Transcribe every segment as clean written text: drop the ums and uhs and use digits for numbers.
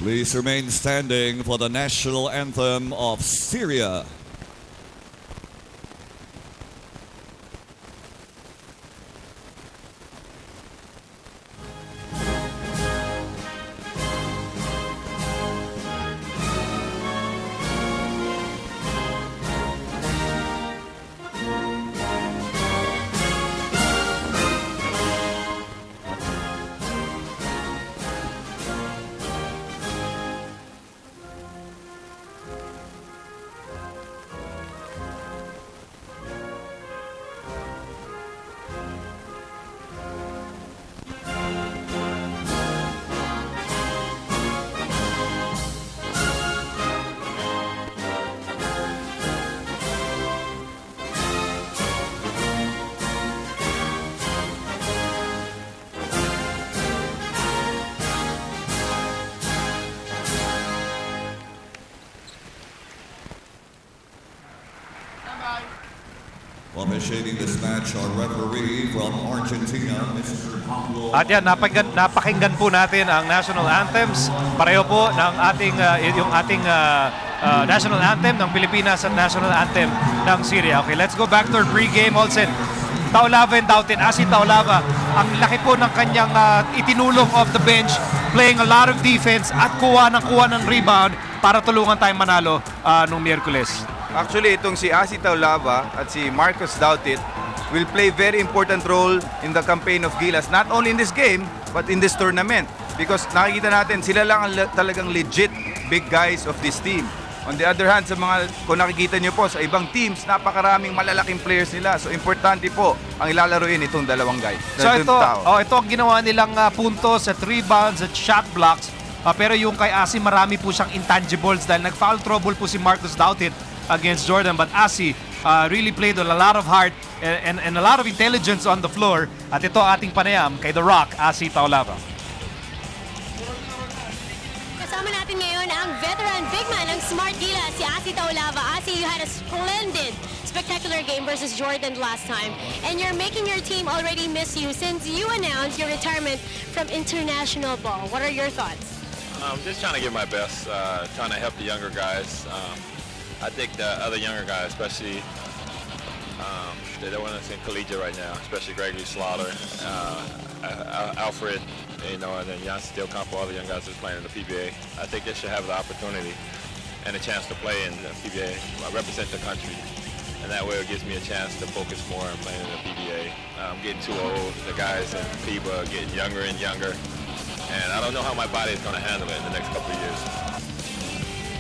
Please remain standing for the national anthem of Syria. Officiating this match, our referee from Argentina, Mr. Pablo. At yan, napakinggan po natin ang national anthems. Pareho po ng ating, yung ating national anthem ng Pilipinas at national anthem ng Syria. Okay, let's go back to our pre-game, Olsen. Taulava and Douthit, Asi Taulava, ang laki po ng kanyang itinulong off the bench, playing a lot of defense at kuha ng rebound para tulungan tayong manalo nung Miyerkules. Actually, itong si Asi Taulava at si Marcus Douthit will play very important role in the campaign of Gilas, not only in this game, but in this tournament. Because nakikita natin, sila lang ang talagang legit big guys of this team. On the other hand, kung nakikita nyo po sa ibang teams, napakaraming malalaking players nila. So, importante po ang ilalaruin itong dalawang guys. So, ito ang ginawa nilang puntos at rebounds at shot blocks. Pero yung kay Asi, marami po siyang intangibles dahil nag-foul trouble po si Marcus Douthit against Jordan, but Asi really played with a lot of heart and a lot of intelligence on the floor. At ito ating panayam kay The Rock, Asi Taulava. Kasama natin ngayon ang veteran big man ng Smart Gilas, si Asi Taulava. Asi, you had a splendid, spectacular game versus Jordan last time, and you're making your team already miss you since you announced your retirement from international ball. What are your thoughts? Just trying to give my best, trying to help the younger guys. I think the other younger guys, especially, they don't want us in collegiate right now, especially Gregory Slaughter, Alfred, and then Jan Steele Campo, all the young guys that's playing in the PBA. I think they should have the opportunity and a chance to play in the PBA, represent the country. And that way it gives me a chance to focus more on playing in the PBA. I'm getting too old. The guys in FIBA are getting younger and younger. And I don't know how my body is going to handle it in the next couple of years.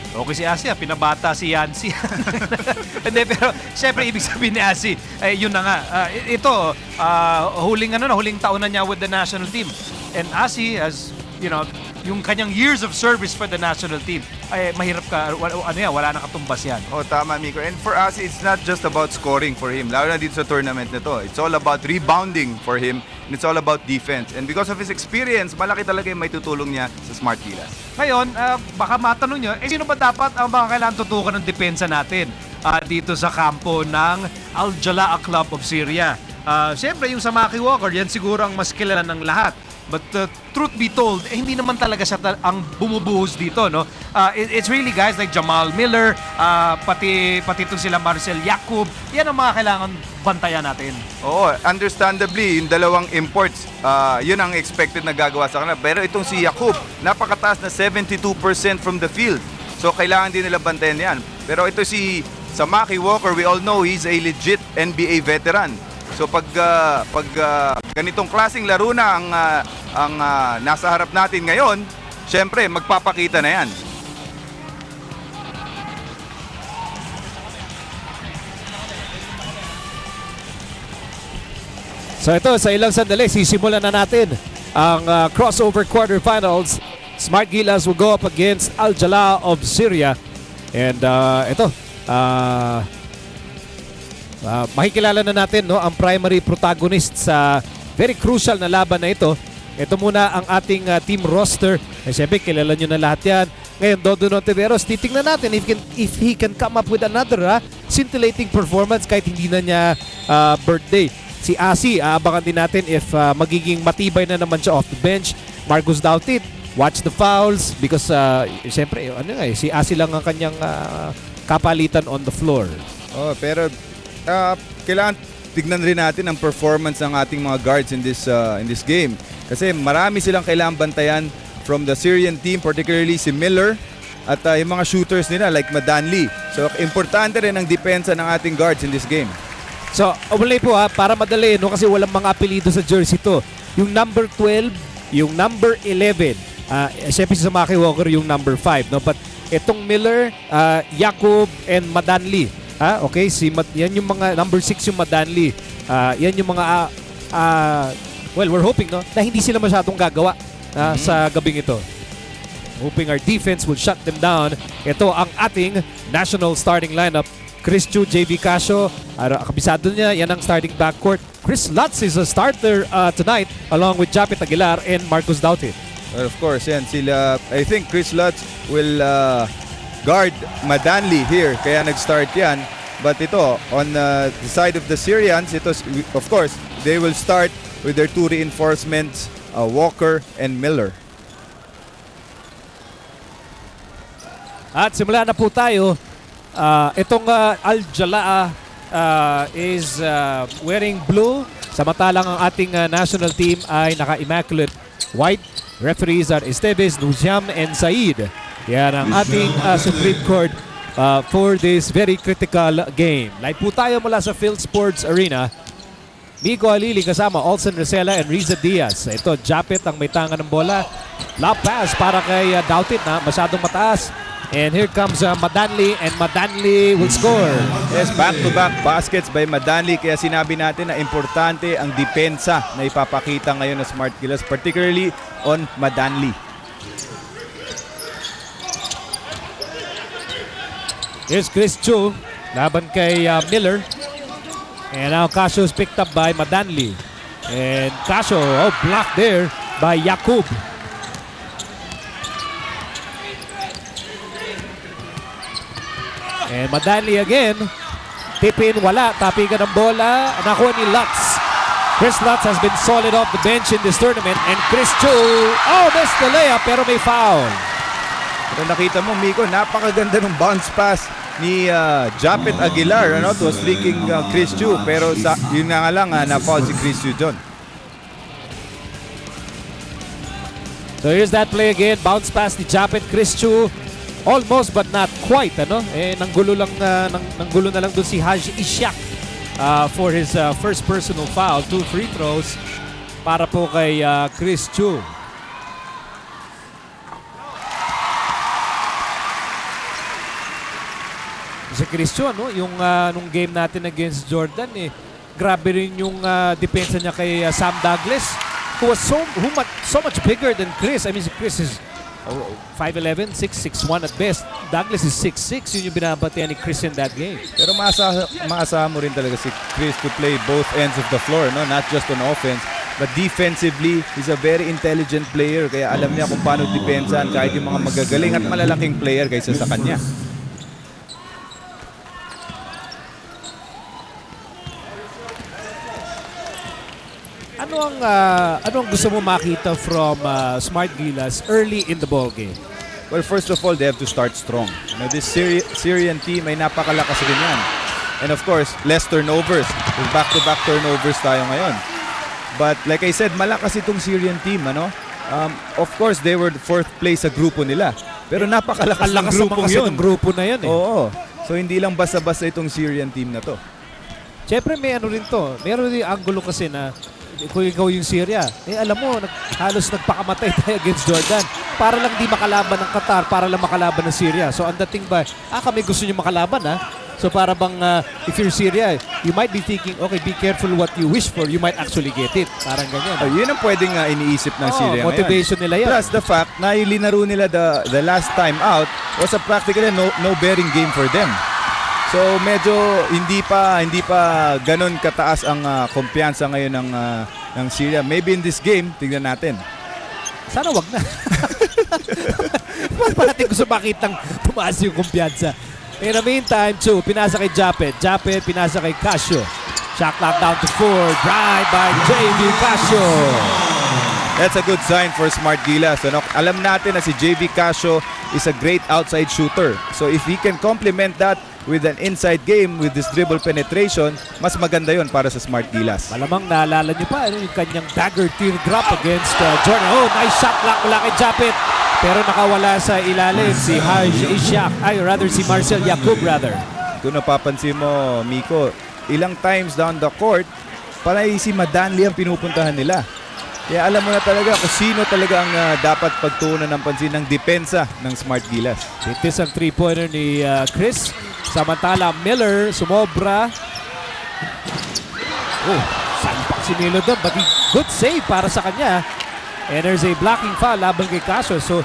Okay si Asi, pinabata si Yancy. Hindi, pero siyempre ibig sabihin ni Asi, yun na nga. Ito, huling taon na niya with the national team. And Asi has, yung kanyang years of service for the national team, ay mahirap ka, wala na katumbas yan. Oh, tama, Miko. And for Asi, it's not just about scoring for him, lalo na dito sa tournament na to. It's all about rebounding for him, and it's all about defense. And because of his experience, malaki talaga yung may tutulong niya sa Smart Gilas. Ngayon, baka matanong nyo, sino ba dapat ang mga kailangan tutukan ng depensa natin dito sa kampo ng Al-Jalaa Club of Syria? Siyempre, yung Samaki Walker, yan siguro ang mas kilala ng lahat. But truth be told, hindi naman talaga siya ang bumubuhos dito, no? It's really guys like Jamal Miller, pati itong sila Marcel Yacoub. Yan ang mga kailangan bantayan natin. Oo, understandably, yung dalawang imports, yun ang expected na gagawa sa kanila. Pero itong si Yacoub, napakataas na 72% from the field. So, kailangan din nila bantayan yan. Pero ito si Samaki Walker, we all know he's a legit NBA veteran. So pag ganitong klaseng laro na ang nasa harap natin ngayon, syempre magpapakita na yan. So ito, sa ilang sandali, sisimulan na natin ang crossover quarterfinals. Smart Gilas will go up against Al-Jalaa of Syria. And ito, makikilala na natin, no, ang primary protagonist sa very crucial na laban na ito. Ito muna ang ating team roster. Siyempre, kilala nyo na lahat yan. Ngayon, Dodo Nontiveros, titingnan natin if he can come up with another scintillating performance kahit hindi na niya birthday. Si Asi, aabangan din natin if magiging matibay na naman siya off the bench. Marcus Douthit, watch the fouls because siyempre si Asi lang ang kanyang kapalitan on the floor. Oh, pero kailangan tignan rin natin ang performance ng ating mga guards in this game. Kasi marami silang kailangan bantayan from the Syrian team, particularly si Miller at yung mga shooters nila like Madanli. So importante rin ang depensa ng ating guards in this game. So, umulay po para madali, no? Kasi walang mga apelido sa jersey to. Yung number 12, yung number 11. Siyempre si Samaki Walker yung number 5, no? But itong Miller, Yakub, and Madanli. Okay, yan yung mga number 6 yung Madanli. Yan yung mga, well, we're hoping, no? Na hindi sila masyadong gagawa sa gabing ito. Hoping our defense will shut them down. Ito ang ating national starting lineup. Chris Chu, JV Casio, kabisado niya, yan ang starting backcourt. Chris Lutz is a starter tonight along with Japet Aguilar and Marcus Douthit. Well, of course, yan sila. I think Chris Lutz will guard Madanli here, kaya nag-start yan. But ito, on the side of the Syrians, ito, of course, they will start with their two reinforcements, Walker and Miller. At simula na po tayo. Itong Al-Jalaa is wearing blue. Samantalang ang ating national team ay naka-immaculate white. Referees are Esteves, Nuziam, and Said. Yan ang ating Supreme Court for this very critical game. Live po tayo mula sa Philsports Arena. Miko Alili kasama Olsen Rosella and Riza Diaz. Ito, Japet ang may tanga ng bola. Lob pass para kay Douthit na masyadong mataas. And here comes Madanli, and Madanli will score. Yes, back-to-back baskets by Madanli. Kaya sinabi natin na importante ang depensa na ipapakita ngayon ng Smart Gilas, particularly on Madanli. Here's Chris Chu, laban kay Miller. And now Casio is picked up by Madanli. And Casio, blocked there by Yakub. And Madanli again. Tipin, wala. Tapigan ng bola. Nakuha ni Lutz. Chris Lutz has been solid off the bench in this tournament. And Chris Chu, missed the layup pero may foul. Pero nakita mo, Miko, napakaganda ng bounce pass ni Japet Aguilar. It was freaking Chris Chu. Pero yun nga lang, na-foul si Chris Chu John. So here's that play again. Bounce pass ni Japet, Chris Chu. Almost but not quite, nanggulo na lang doon si Haji Ishak for his first personal foul. 2 free throws para po kay Chris Chu. Si Chris Chu, yung nung game natin against Jordan, grabe rin yung depensa niya kay Sam Douglas, who was so much bigger than Chris. I mean, si Chris is 5'11", 6'1" at best. Douglas is 6'6". Yun yung binabatian ni Chris in that game. Pero maasahan mo rin talaga si Chris to play both ends of the floor, no? Not just on offense, but defensively, he's a very intelligent player. Kaya alam niya kung paano depensahan kahit yung mga magagaling at malalaking player kaysa sa kanya. Ano ang gusto mo makita from Smart Gilas early in the ball game? Well, first of all, they have to start strong. This Syrian team ay napakalakas rin yan. And of course, less turnovers. Back-to-back turnovers tayo ngayon. But like I said, malakas itong Syrian team. Of course, they were 4th place sa grupo nila. Pero napakalakas ng grupong yun. Grupo na yan. Oo. So hindi lang basta-basta itong Syrian team na to. Siyempre may rin to. Meron din angulo kasi na kung ikaw yung Syria, alam mo, halos nagpakamatay tayo against Jordan para lang di makalaban ng Qatar, para lang makalaban ng Syria. So ang dating ba, kami gusto nyo makalaban So para bang, if you're Syria, you might be thinking, okay, be careful what you wish for, you might actually get it. Parang ganyan. Yun ang pwedeng iniisip ng Syria motivation ngayon. Nila yan. Plus the fact na ilinaro nila the last time out was a practically no bearing game for them. So medyo hindi pa ganun kataas ang kumpiyansa ngayon ng Syria. Maybe in this game, tingnan natin. Sana wag na. Parating gusto makitang tumaas yung kumpiyansa. In the meantime, Chu, pinasa kay Japet. Japet, pinasa kay Casio. Shot clock down to 4. Drive by JV Casio. That's a good sign for Smart Gilas. Ano? Alam natin na si JV Casio is a great outside shooter. So if he can complement that with an inside game with this dribble penetration, mas maganda yon para sa Smart Gilas. Malamang naalala niyo pa yung kanyang dagger teardrop against Jordan. Oh, nice shot block mula kay Japet. Pero nakawala sa ilalim si Haj Ishak. Ay, rather si Marcel Yakub rather. Kung napapansin mo, Miko, ilang times down the court, panay si Madanli ang pinupuntahan nila. Kaya alam mo na talaga kung sino talaga ang dapat pagtuunan ng pansin ng depensa ng Smart Gilas. Itis ang 3-pointer ni Chris. Samantala, Miller, sumobra. Oh, salpak si Milo doon. But good save para sa kanya. And there's a blocking foul laban kay Casio. So,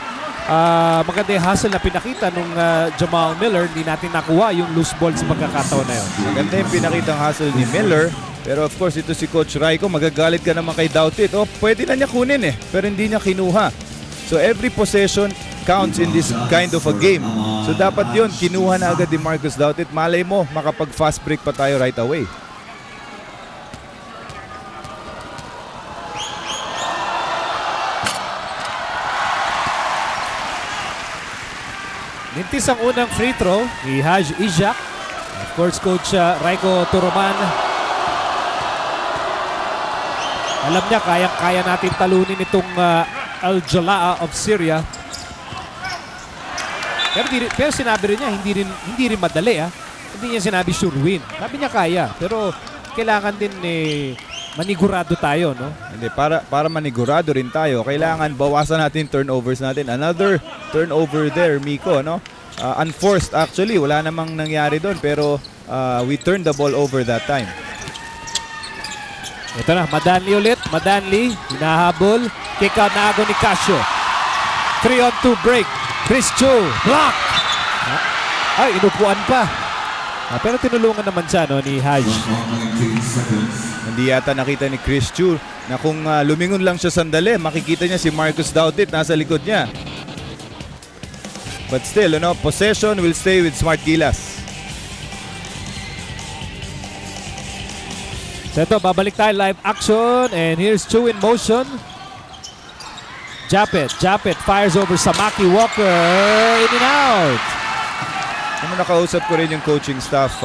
maganda yung hustle na pinakita nung Jamal Miller. Hindi natin nakuha yung loose ball sa pagkakataon na yun. Maganda yung pinakitang hustle ni Miller. Pero of course, ito si Coach Raiko, magagalit ka naman kay Douthit. Oh, pwede na niya kunin pero hindi niya kinuha. So every possession counts in this kind of a game. So dapat yun, kinuha na agad ni Marcus Douthit. Malay mo, makapag fast break pa tayo right away. Nintis ang unang free throw ni Haj Ishak. Of course, Coach Raiko Turoman. Alam niya, kaya natin talunin itong Al-Jalaa of Syria. Pero sinabi rin niya, hindi rin madali. Hindi niya sinabi sure win. Sabi niya kaya. Pero kailangan din manigurado tayo. No? Hindi, para manigurado rin tayo, kailangan bawasan natin turnovers natin. Another turnover there, Miko. No? Unforced actually. Wala namang nangyari doon. Pero we turned the ball over that time. Ito na, Madanli ulit. Madanli, hinahabol. Kick out na agad ni Casio. 3-on-2 break. Chris Chu, block! Ay, inupuan pa. Pero tinulungan naman siya ni Haj. Hindi yata nakita ni Chris Chu na kung lumingon lang siya sandali, makikita niya si Marcus Douthit nasa likod niya. But still, possession will stay with Smart Gilas. So ito, babalik tayo live action. And here's Chu in motion. Japet fires over Samaki Walker. In and out. Nakausap ko rin yung coaching staff,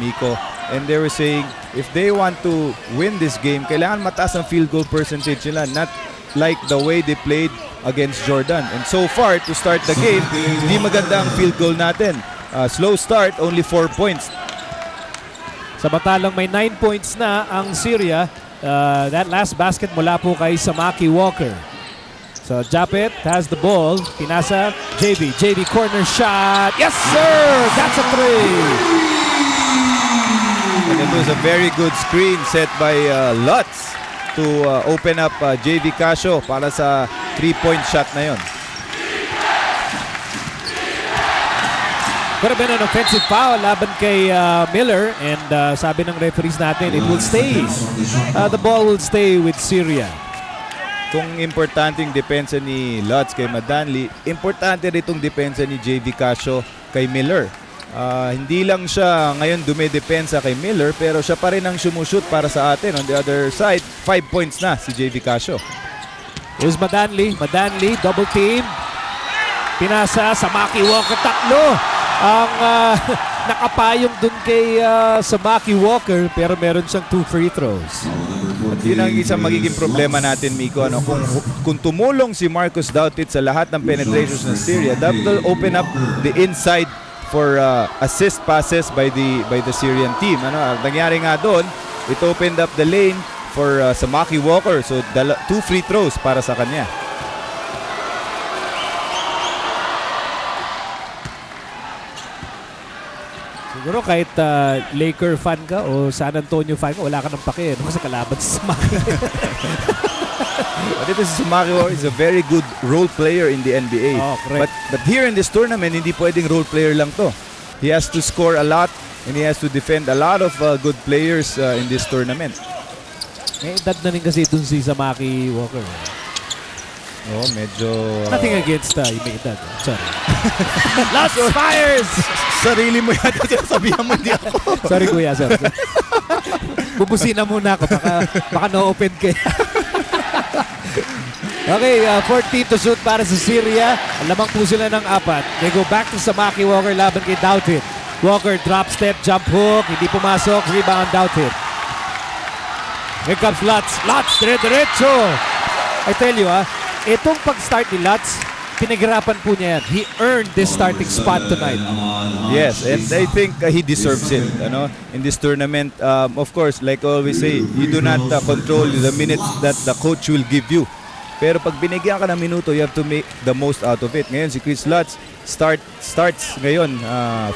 Miko. And they were saying, if they want to win this game, kailangan mataas ang field goal percentage nila. Not like the way they played against Jordan. And so far, to start the game, hindi maganda ang field goal natin. Slow start, only 4 points. Samantalang may 9 points na ang Syria. That last basket mula po kay Samaki Walker. So Japet has the ball. Pinasa, JV corner shot. Yes sir! That's a 3! And it was a very good screen set by Lutz to open up JV Casio para sa 3-point shot na yon. Could have been an offensive foul laban kay Miller, and sabi ng referees natin, it will stay. The ball will stay with Syria. Kung importante yung depensa ni Lutz kay Madanli, importante rin itong depensa ni JV Casio kay Miller. Hindi lang siya ngayon dumedepensa kay Miller, pero siya pa rin ang sumushoot para sa atin. On the other side, 5 points na si JV Casio. Here's Madanli, double team. Pinasa, Samaki Walker, tatlo ang nakapayong dun kay Samaki Walker, pero meron siyang 2 free throws. At yun ang isang magiging problema natin, Miko. Kung tumulong si Marcus Douthit sa lahat ng penetrations ng Syria, that will open up the inside for assist passes by the Syrian team. Nangyari nga doon, it opened up the lane for Samaki Walker. So 2 free throws para sa kanya. Siguro kahit Laker fan ka o San Antonio fan ka, wala ka ng pake kasi kalaban sa Samaki. But ito si Samaki is a very good role player in the NBA. Oh, correct. But here in this tournament, hindi pwedeng role player lang to. He has to score a lot and he has to defend a lot of good players in this tournament. May edad na rin kasi dun si Samaki Walker. Oh, medyo... Nothing against yung may edad. Sorry. Lutz fires! Sarili mo yata sabihan mo, hindi ako. Sorry kuya, sorry. Bubusina muna ako. Baka no-open kayo. Okay, 14 to shoot para sa Syria. Lamang po sila ng 4. They go back to Samaki. Walker laban kay Douthit. Walker drop step, jump hook. Hindi pumasok. Rebound Douthit. Here comes Lutz. Lutz, dire-diretso. I tell you, itong pag-start ni Lutz, pinaghirapan po niya yan. He earned this starting spot tonight. Yes, and I think he deserves it. In this tournament, of course, like I always say, you do not control the minutes that the coach will give you. Pero pag binigyan ka ng minuto, you have to make the most out of it. Ngayon, si Chris Lutz starts ngayon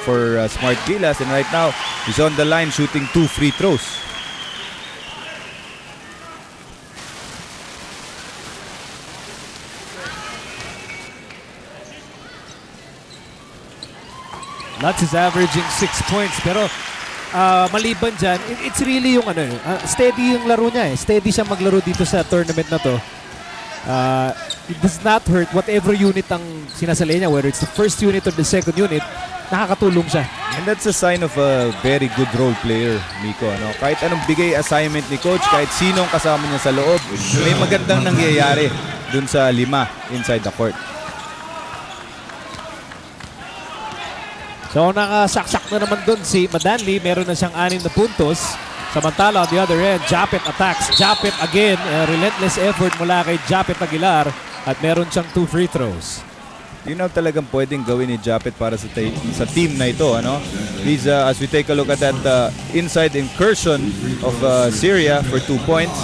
for Smart Gilas, and right now, he's on the line shooting 2 free throws. Lutz is averaging 6 points, pero maliban dyan, it's really yung steady yung laro niya eh. Steady siya maglaro dito sa tournament na to. It does not hurt whatever unit ang sinasali niya, whether it's the first unit or the second unit, nakakatulong siya. And that's a sign of a very good role player, Miko. Kahit anong bigay assignment ni coach, kahit sinong kasama niya sa loob, may magandang nangyayari dun sa 5 inside the court. So nakasaksak na naman dun si Madanli, meron na siyang 6 na puntos. Samantala on the other end, Japet attacks. Japet again, relentless effort mula kay Japet Aguilar at meron siyang 2 free throws. Yun ang talagang pwedeng gawin ni Japet para sa team na ito. He's, as we take a look at that inside incursion of Syria for 2 points.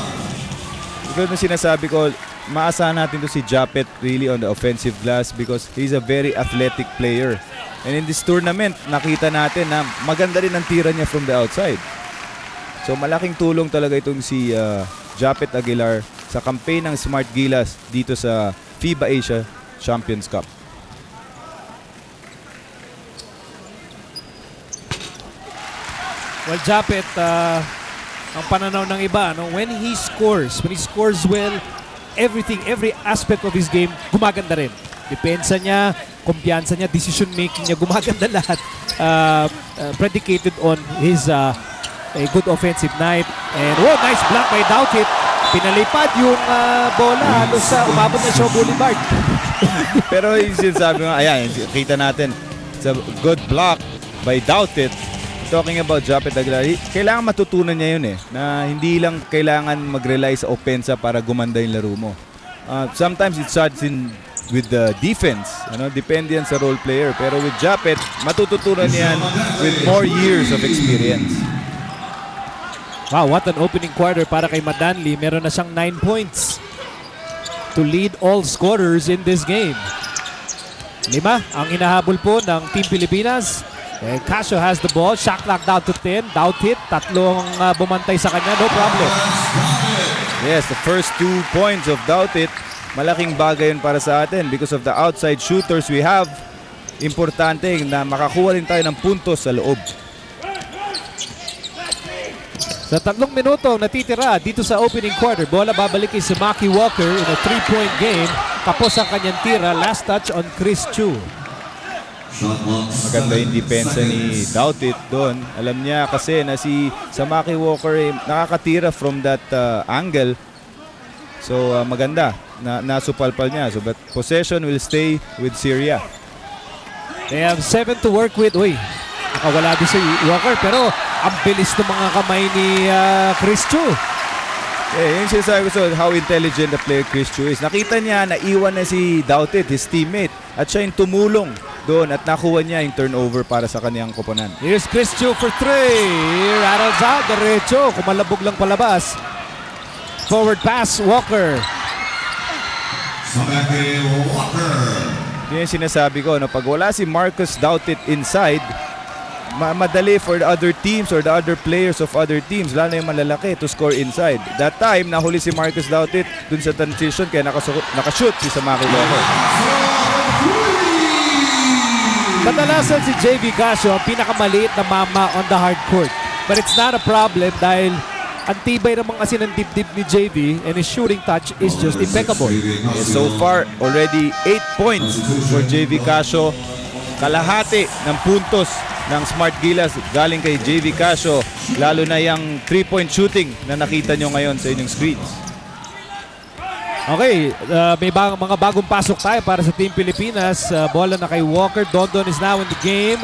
Ito na sinasabi ko, maasahan natin to si Japet really on the offensive glass because he's a very athletic player. And in this tournament, nakita natin na maganda rin ang tira niya from the outside. So malaking tulong talaga itong si Japet Aguilar sa campaign ng Smart Gilas dito sa FIBA Asia Champions Cup. Well, Japet, ang pananaw ng iba, when he scores well, every aspect of his game, gumaganda rin. Depensa niya, kumpiyansa niya, decision making niya, gumaganda lahat. Predicated on his a good offensive night. And nice block by Douthit. Pinalipad yung bola halos sa umabot na Shaw Boulevard. Pero yung sinasabi nga, ayan, kita natin, it's a good block by Douthit. Talking about Japet Aguilar, kailangan matutunan niya yun na hindi lang kailangan mag-rely sa opensa para gumanda yung laro mo. Sometimes it starts with the defense, depende yan sa role player. Pero with Japet, matututunan yan with more years of experience. Wow, what an opening quarter para kay Madanli. Meron na siyang 9 points to lead all scorers in this game. 5 ang inahabol po ng Team Pilipinas. And Casio has the ball. Shot clock down to 10. Douthit, 3 bumantay sa kanya. No problem. Yes, the first 2 points of Douthit, malaking bagay yun para sa atin because of the outside shooters we have. Importante na makakuha rin tayo ng puntos sa loob. Sa 3 minuto natitira dito sa opening quarter, bola babalik kay Samaki Walker in a 3-point game. Tapos ang kanyang tira, last touch on Chris Chu. Maganda yung depensa ni Douthit doon. Alam niya kasi na si Samaki Walker nakakatira from that angle. So maganda, nasupalpal niya. So but possession will stay with Syria. They have 7 to work with. Nakawala din si Walker pero ang bilis ng mga kamay ni Chris Chu. Yung sinasabi ko how intelligent the player Chris Chu is. Nakita niya na iwan na si Douthit, his teammate, at siya yung tumulong doon at nakuha niya yung turnover para sa kaniyang koponan. Here's Chris Chu for 3. Rattles out, derecho. Kumalabog lang palabas. Forward pass, Walker. Samaki Walker. Yun yung sinasabi ko, pag wala si Marcus Douthit inside, madali for the other teams or the other players of other teams, lalo yung malalaki, to score inside. That time, nahuli si Marcus Douthit dun sa transition kaya nakashoot si Samaki Walker. Kadalasan si JV Casio ang pinakamaliit na mama on the hard court. But it's not a problem dahil ang tibay naman kasi ng dibdib ni JV and his shooting touch is just impeccable. So far, already 8 points for JV Casio. Kalahati ng puntos ng Smart Gilas galing kay JV Casio, lalo na yung 3-point shooting na nakita nyo ngayon sa inyong screens. Okay, may mga bagong pasok tayo para sa Team Pilipinas. Bola na kay Walker. Dondon is now in the game.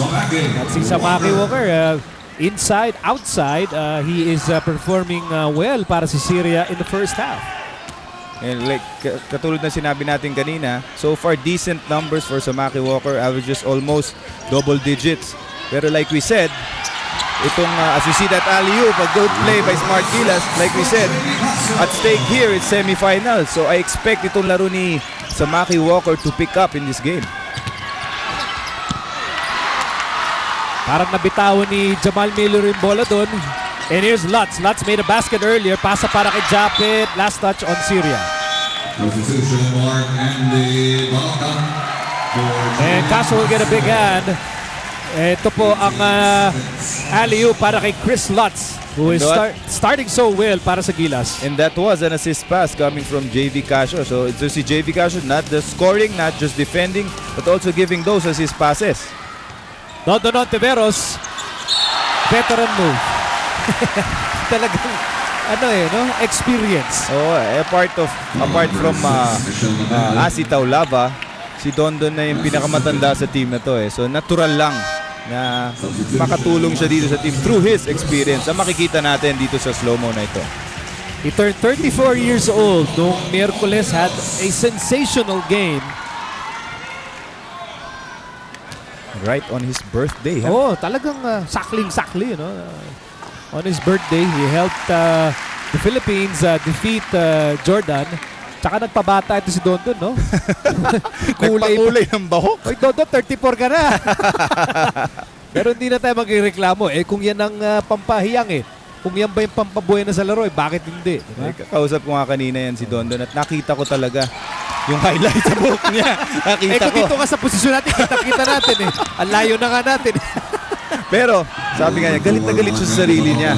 At si Samaki Walker, inside, outside, he is performing well para si Syria in the first half. And like katulad na sinabi natin kanina, so far decent numbers for Samaki Walker, averages almost double digits. Pero like we said, itong as you see that alley-oop, a good play by Smart Gilas, like we said, at stake here it's semifinals. So I expect itong laro ni Samaki Walker to pick up in this game. Parang nabitawan ni Jamal Miller yung bola doon. And here's Lutz. Lutz made a basket earlier. Pasa para kay Douthit. Last touch on Syria. Substitution mark and the And Castro will get a big hand. Ito po ang alley-oop para kay Chris Lutz, who is starting so well para sa Gilas. And that was an assist pass coming from JV Casio. So it's si JV Casio not just scoring, not just defending, but also giving those assist passes. Dondon Tiveros, veteran move. Talagang experience. Oh, apart from Asitaw Lava, si Dondon na yung pinakamatanda sa team na to eh. So natural lang na makatulong siya dito sa team through his experience. Ang makikita natin dito sa slow-mo na ito. He turned 34 years old noong Miyerkules, had a sensational game. Right on his birthday. Oh, talagang sakling-sakli, on his birthday, he helped the Philippines defeat Jordan. Tsaka nagpabata ito si Dondon, no? Nagpakulay ng bahok. Oy, Dondon, 34 ka na. Pero hindi na tayo magreklamo. Kung yan ang pampahiyang kung yan ba yung pampabuhay na sa laro, bakit hindi? Diba? Kakausap ko nga kanina yan si Dondon at nakita ko talaga yung highlight sa buhok niya. Nakita kung dito ka sa posisyon natin, kita-kita natin Ang layo na nga natin. Pero, sabi nga niya, galit na galit siya sa sarili niya.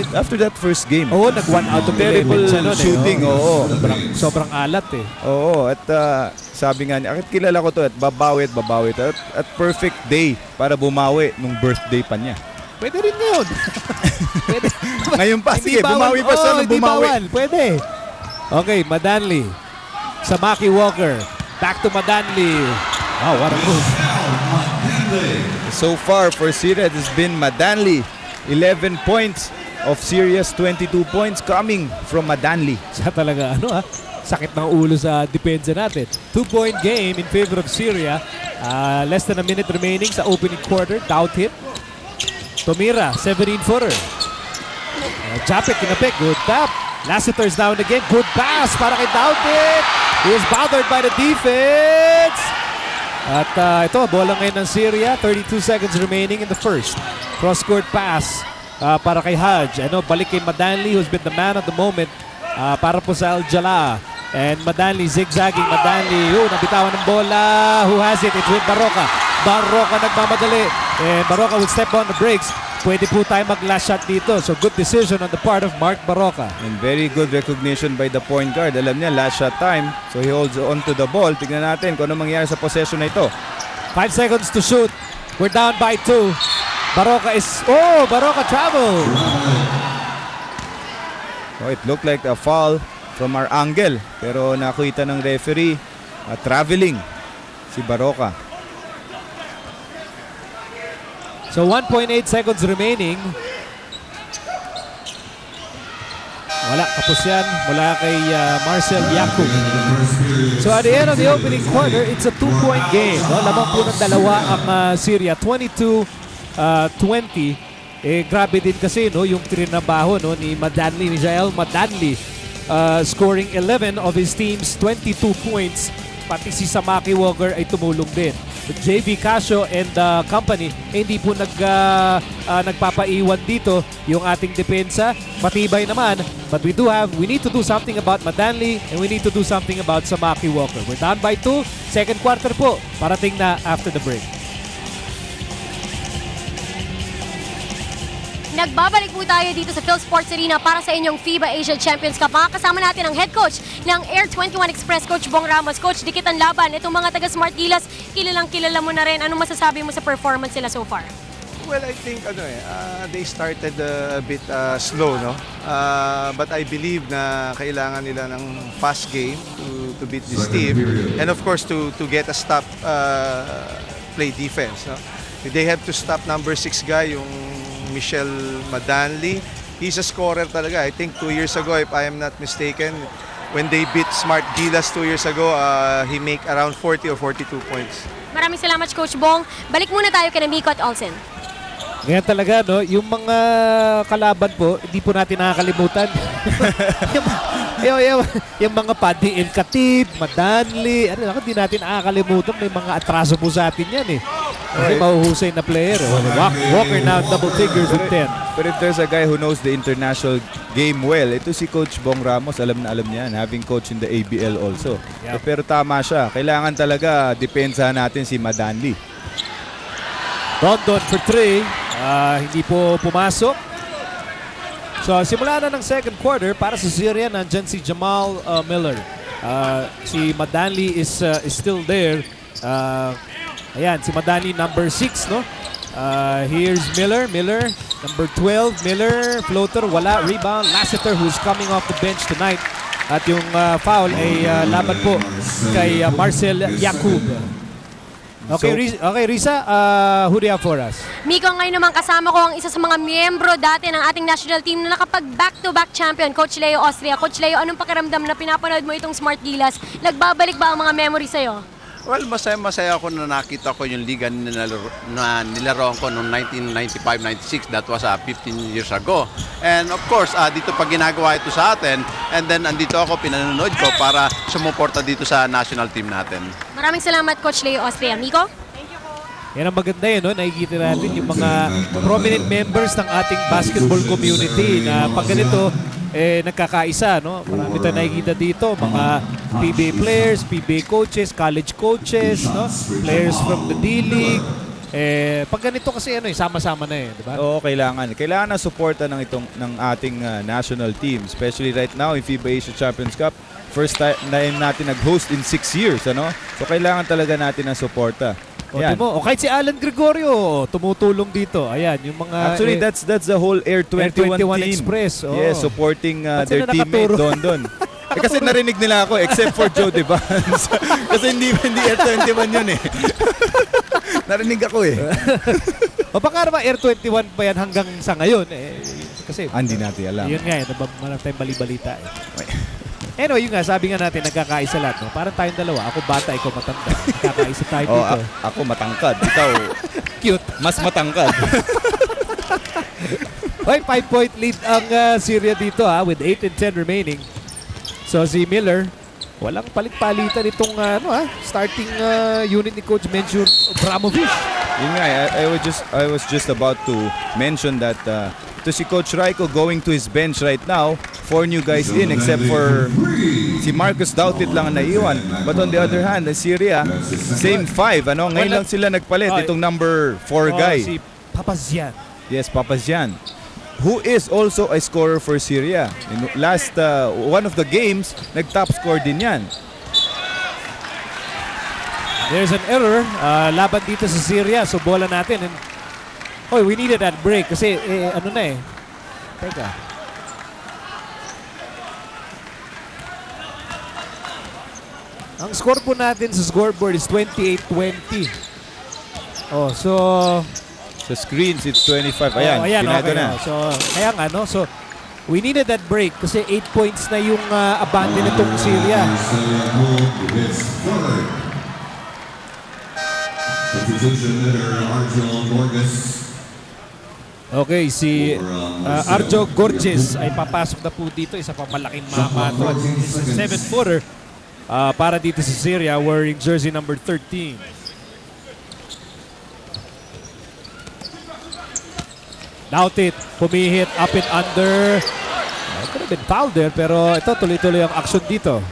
After that first game. Oo, nag-1 out of 11 terrible shooting, oo. Sobrang alat Oo, at sabi nga niya, kilala ko to at babawi. At perfect day para bumawi nung birthday pa niya. Pwede rin ngayon. Pwede. Ngayon pa, sige, bumawi pa siya nung bumawi. Pwede. Okay, Madanli. Samaki Walker. Back to Madanli. Wow, what a move. So far for Syria, it has been Madanli. 11 points of Syria's 22 points coming from Madanli. Siya talaga, sakit ng ulo sa depensa natin. 2-point game in favor of Syria. Less than a minute remaining sa opening quarter. Douthit. Tomira, 17-footer. Japet kinapik. Good tap. Lassiter's down again. Good pass para kay Douthit. He is bothered by the defense. At ito, bola ngayon ng Syria. 32 seconds remaining in the first. Cross-court pass para kay Haj. Balik kay Madanli, who's been the man at the moment para po sa Al-Jala. And Madanli zigzagging. Madanli, nabitawan ng bola. Who has it? It's with Baroka. Baroka nagmamadali. And Baroka would step on the brakes. Pwede po tayo mag-last shot dito. So good decision on the part of Mark Baroka. And very good recognition by the point guard. Alam niya, last shot time. So he holds on to the ball. Tignan natin kung ano mangyayari sa possession na ito. 5 seconds to shoot. We're down by 2. Baroka travel. Oh, it looked like a foul from our angle. Pero nakita ng referee, traveling si Baroka. So 1.8 seconds remaining. Wala, kapos yan mula kay Marcel Yakub. So at the end of the opening quarter, it's a 2-point game. Lamang po ng dalawa ang Syria. 22-20. Grabe din kasi yung trinabaho ni Madanli, ni Jael Madanli. Scoring 11 of his team's 22 points. Pati si Samaki Walker ay tumulong din. JV Casio and company hindi po nagpapaiwan dito yung ating depensa. Matibay naman, but we need to do something about Madanli and we need to do something about Samaki Walker. We're down by 2. Second quarter po, parating na after the break. Nagbabalik po tayo dito sa Philsports Arena para sa inyong FIBA Asia Champions Cup. Makakasama natin ang head coach ng Air 21 Express, Coach Bong Ramos. Coach, dikit ang laban. Itong mga taga Smart Gilas, kilalang kilala mo na rin. Anong masasabi mo sa performance nila so far? Well, I think they started a bit slow, no? But I believe na kailangan nila ng fast game to beat this team, and of course to get a stop play defense, no? They have to stop number 6 guy, yung Michel Madanli. He's a scorer talaga. I think 2 years ago, if I am not mistaken, when they beat Smart Gilas 2 years ago, he make around 40 or 42 points. Maraming salamat, Coach Bong. Balik muna tayo kay Miko at Olsen. Ngayon talaga, no, yung mga kalaban po, hindi po natin nakakalimutan. yung mga Paddy El Khatib, Madanli, hindi natin nakakalimutan. May mga atraso po sa atin yan eh. Kasi mahuhusay na player. Walker now double figures with 10. But if there's a guy who knows the international game well, ito si Coach Bong Ramos, alam na alam niya yan, having coach in the ABL also. Yep. Pero tama siya, kailangan talaga depensahan natin si Madanli. Rondon for 3, hindi po pumasok. So simula na ng second quarter para sa Syria, nandyan si Jamal Miller. Si Madanli is still there. Ayan, si Madanli number 6, no? Here's Miller, number 12, Miller, floater, wala, rebound, Lassiter who's coming off the bench tonight. At yung foul ay laban po kay Marcel Yakub. Okay, Risa, who do you have for us? Miko, ngayon naman kasama ko ang isa sa mga miyembro dati ng ating national team na nakapag back-to-back champion, Coach Leo Austria. Coach Leo, anong pakiramdam na pinapanood mo itong Smart Gilas? Nagbabalik ba ang mga memory sa'yo? Well, masaya ako na nakita ko yung liga na nilaroan ko noong 1995-96. That was 15 years ago. And of course, dito pag ginagawa ito sa atin, and then andito ako, pinanonood ko para sumuporta dito sa national team natin. Maraming salamat, Coach Leo Austria. Miko? Yan ang maganda yun, no? Nakikita natin yung mga prominent members ng ating basketball community na pag ganito, nagkakaisa, no? Marami tayong nakikita dito, mga PBA players, PBA coaches, college coaches, no? Players from the D-League. Pag ganito kasi sama-sama na di ba? Oo, kailangan. Kailangan na suporta ng ating national team, especially right now in FIBA Asia Champions Cup. First time natin nag-host in 6 years, ano? So kailangan talaga natin ng suporta. O kahit si Alan Gregorio tumutulong dito. Ayan, yung mga actually that's the whole Air 21 team. Express. Oh. Yes, supporting their teammate doon. Kasi narinig nila ako except for Joe Devans. Kasi hindi Air 21 yun eh. Narinig ako eh. O baka naman Air 21 pa yan hanggang sa ngayon kasi hindi natin alam. Yun nga marami tayong bali-balita Anyway, yun nga, sabi nga natin, nagkakaisa lahat, no? Parang tayong dalawa. Ako bata, ikaw matanda. Nagkakaisa tayo dito. Ako matangkad. Ikaw, cute. Mas matangkad. Okay, 5-point lead ang Syria dito, with 8 and 10 remaining. So, si Miller, walang palit-palitan itong starting unit ni Coach Menchur Obramovich. Yun nga, I was just about to mention that to si Coach Raiko going to his bench right now. 4 new guys in except for si Marcus Douthit lang ang naiwan. But on the other hand, the Syria, same 5. Ngayon lang sila nagpalit. Itong number 4 guy. Si Papazian. Yes, Papazian. Who is also a scorer for Syria. In last one of the games, nag-top score din yan. There's an error. Laban dito sa Syria. So bola natin. And, we needed that break kasi Teka. Ang score po natin sa scoreboard is 28-20. So sa screens it's 25. Ayan, okay. Na. So kaya nga so we needed that break kasi 8 points na yung abandon nitong Syria. Okay, si Arjo Gorges ay papasok na po dito. Isa pa malaking mamato. 7-footer para dito sa Syria wearing jersey number 13. Douthit, pumihit up and under. Could have been fouled there pero ito tuloy-tuloy ang action dito.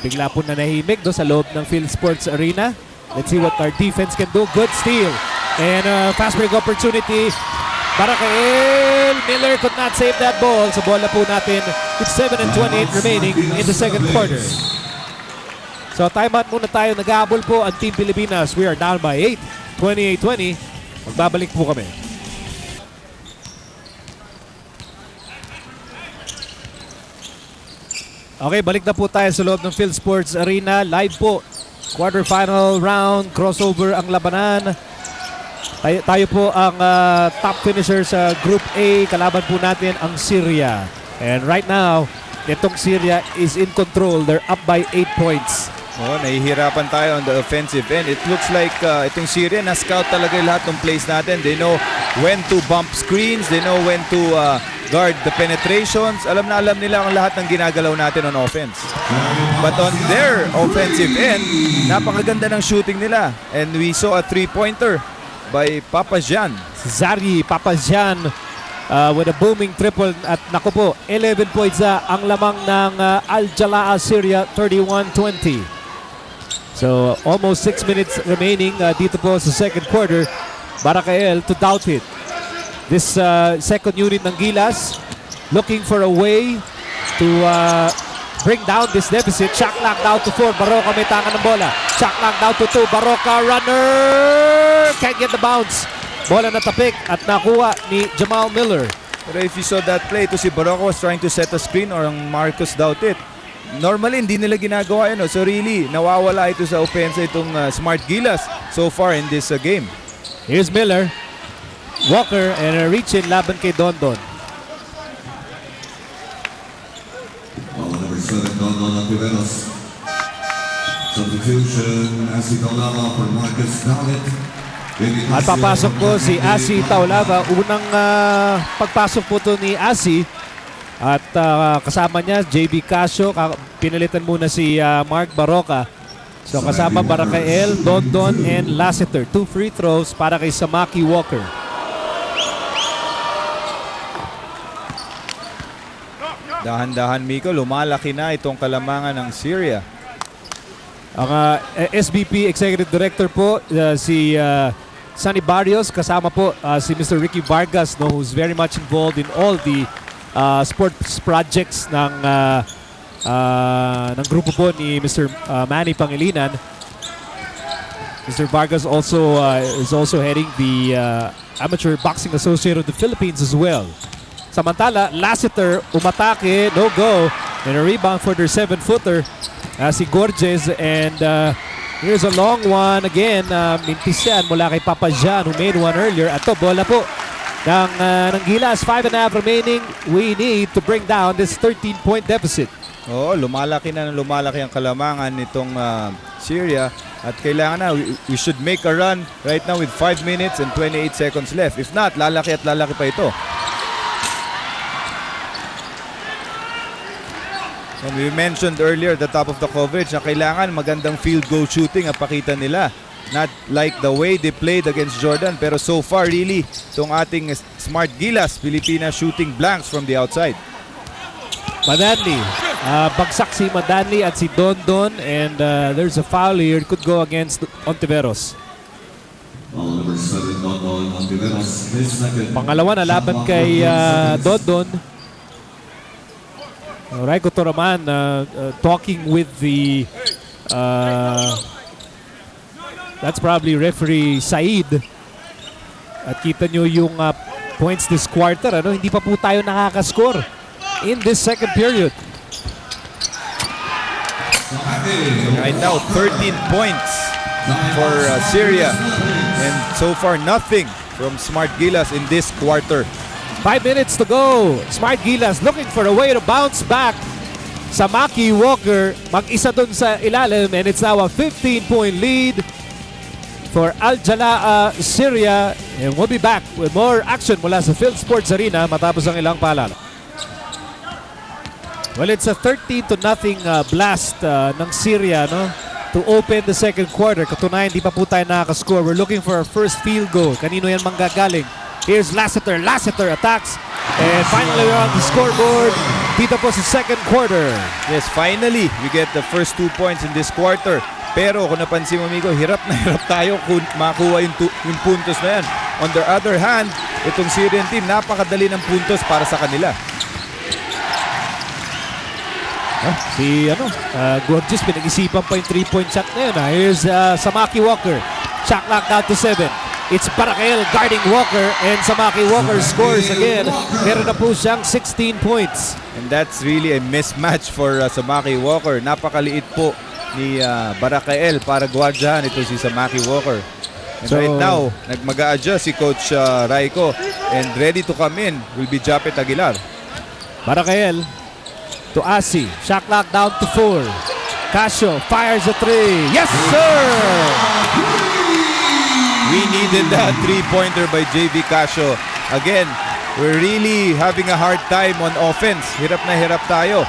Bigla po na nahimik sa loob ng Philsports Arena. Let's see what our defense can do. Good steal. And fast break opportunity para kay Miller could not save that ball. So bola po natin with 7 and 28 remaining in the second quarter. So timeout muna tayo. Nag-aabol po ang Team Pilipinas. We are down by 8. 28-20. Magbabalik po kami. Okay, balik na po tayo sa loob ng Philsports Arena. Live po. Quarterfinal round, crossover ang labanan. Tayo po ang top finisher sa Group A. Kalaban po natin ang Syria. And right now, itong Syria is in control. They're up by 8 points. Oh, nahihirapan tayo on the offensive end. It looks like itong Syria, na-scout talaga lahat ng plays natin. They know when to bump screens. They know when to guard the penetrations. Alam na alam nila ang lahat ng ginagalaw natin on offense. But on their offensive end, napakaganda ng shooting nila. And we saw a three-pointer by Papazian. Zari Papazian with a booming triple. At naku po, 11 points ang lamang ng Al-Jalaa Syria, 31-20. So almost 6 minutes remaining dito po sa second quarter. Barakael to Douthit. This second unit ng Gilas looking for a way to bring down this deficit. Shot clock down to 4. Baroka may tangan ng bola. Shot clock down to 2. Baroka runner. Can't get the bounce. Bola na tapik at nakuha ni Jamal Miller. Pero if you saw that play, ito si Baroka was trying to set a screen or ang Marcus Douthit. Normally, hindi nila ginagawa yun. So really, nawawala ito sa opensa itong Smart Gilas so far in this game. Here's Miller. Walker and a reach-in laban kay Dondon. Number 7, Don Anthems. Substitution, Asi Taulava for Marcus Douthit. At papasok po si Asi Taulava. Unang pagpasok po to ni Asi. At kasama niya, JB Casio. Pinalitan muna si Mark Baroka. So kasama Barakael, Dondon, and Lassiter. 2 free throws para kay Samaki Walker. Dahan-dahan, Miko, lumalaki na itong kalamangan ng Syria. Ang SBP Executive Director po, si Sonny Barrios. Kasama po si Mr. Ricky Vargas, no, who's very much involved in all the sports projects ng grupo po ni Mr. Manny Pangilinan. Mr. Vargas also is also heading the Amateur Boxing Association of the Philippines as well. Samantala, Lassiter umatake, no go, and a rebound for their 7-footer si Gorges. And here's a long one again, mintis yan mula kay Papazian who made one earlier. At to, bola po ng Gilas. 5.5 remaining. We need to bring down this 13-point deficit. Oh, lumalaki na ng lumalaki ang kalamangan nitong Syria. At kailangan na, we should make a run right now with 5 minutes and 28 seconds left. If not, lalaki at lalaki pa ito. And we mentioned earlier at the top of the coverage na kailangan magandang field goal shooting ang pakita nila. Not like the way they played against Jordan, pero so far really itong ating Smart Gilas, Pilipinas shooting blanks from the outside. Madanli. Bagsak si Madanli at si Dondon, and there's a foul here. It could go against Ontiveros. Number 7, Don Anthems. His second. Pangalawa na laban kay Dondon. Raiko Toraman talking with the that's probably referee Said. At kita nyo yung points this quarter, ano? Hindi pa po tayo nakaka-score in this second period. Right now 13 points for Syria, and so far nothing from Smart Gilas in this quarter. 5 minutes to go. Smart Gilas looking for a way to bounce back. Samaki Walker mag-isa dun sa ilalim, and it's now a 15-point lead for Al-Jalaa Syria. And we'll be back with more action mula sa Philsports Arena matapos ang ilang paalala. Well, it's a 13-0 blast ng Syria, no, to open the second quarter. Katunayan, di pa po tayo nakaka-score. We're looking for our first field goal. Kanino yan manggagaling? Here's Lassiter. Lassiter attacks. And finally, we're on the scoreboard. Dito po sa second quarter. Yes, finally, we get the first 2 points in this quarter. Pero kung napansin mo, amigo, hirap na hirap tayo kung makuha yung puntos na yan. On the other hand, itong Syrian team, napakadali ng puntos para sa kanila. Si Gorgeous, pinag-isipan pa yung 3-point shot na yun. Here's Samaki Walker. Shot clock down to 7. It's Barakael guarding Walker and Samaki Walker scores again. Meron na po siyang 16 points. And that's really a mismatch for Samaki Walker. Napakaliit po ni Barakael para guardyahan ito si Samaki Walker. And So, right now, mag-a-adjust si Coach Raiko and ready to come in will be Japet Aguilar. Barakael to Asi. Shot clock down to 4. Casio fires a 3. Yes, sir! We needed that three-pointer by JV Casio. Again, we're really having a hard time on offense. Hirap na hirap tayo.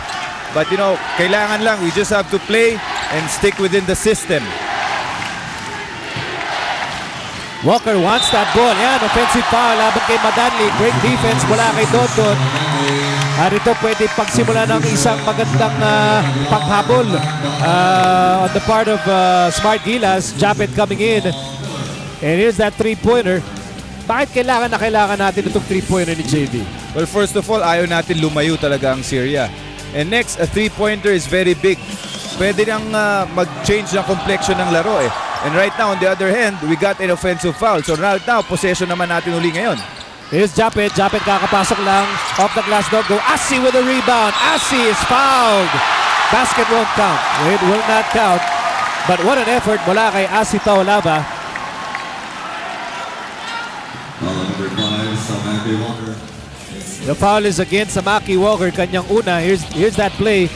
But you know, kailangan lang, we just have to play and stick within the system. Walker wants that ball. Yan, offensive foul laban kay Madanli. Great defense mula kay Douthit. At ito pwede pagsimula ng isang magandang paghabol on the part of Smart Gilas. Japet coming in. And here's that three-pointer. Bakit kailangan natin itong three-pointer ni JV? Well, first of all, ayaw natin lumayo talaga ang Syria. And next, a three-pointer is very big. Pwede nang mag-change ng complexion ng laro eh. And right now, on the other hand, we got an offensive foul. So right now, possession naman natin uli ngayon. Here's Japet. Japet kakapasok lang. Off the glass, don't go. Asi with a rebound. Asi is fouled. Basket won't count. It will not count. But what an effort mula kay Asi Taolava. Number 5, Samaki Walker. The foul is against Samaki Walker. Kanyang una. Here's that play.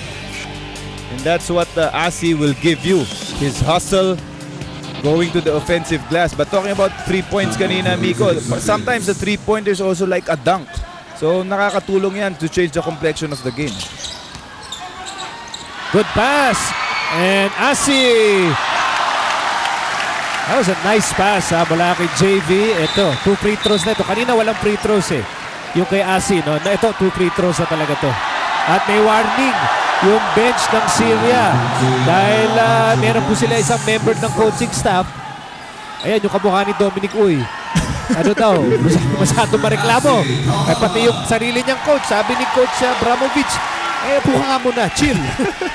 And that's what Asi will give you. His hustle, going to the offensive glass. But talking about 3 points kanina, Miko, sometimes the 3-pointer is also like a dunk. So nakakatulong yan to change the complexion of the game. Good pass. And Asi. That was a nice pass mula kay JV. Ito, 2 free throws na ito. Kanina walang free throws eh. Yung kay Asi, no? Ito, 2 free throws na talaga to. At may warning yung bench ng Syria. Dahil meron po sila isang member ng coaching staff. Ayan, yung kamukha ni Dominic Uy. Ano daw? Masyado mareklamo. Ay pati yung sarili niyang coach. Sabi ni Coach Abramovich, puka nga muna, chill.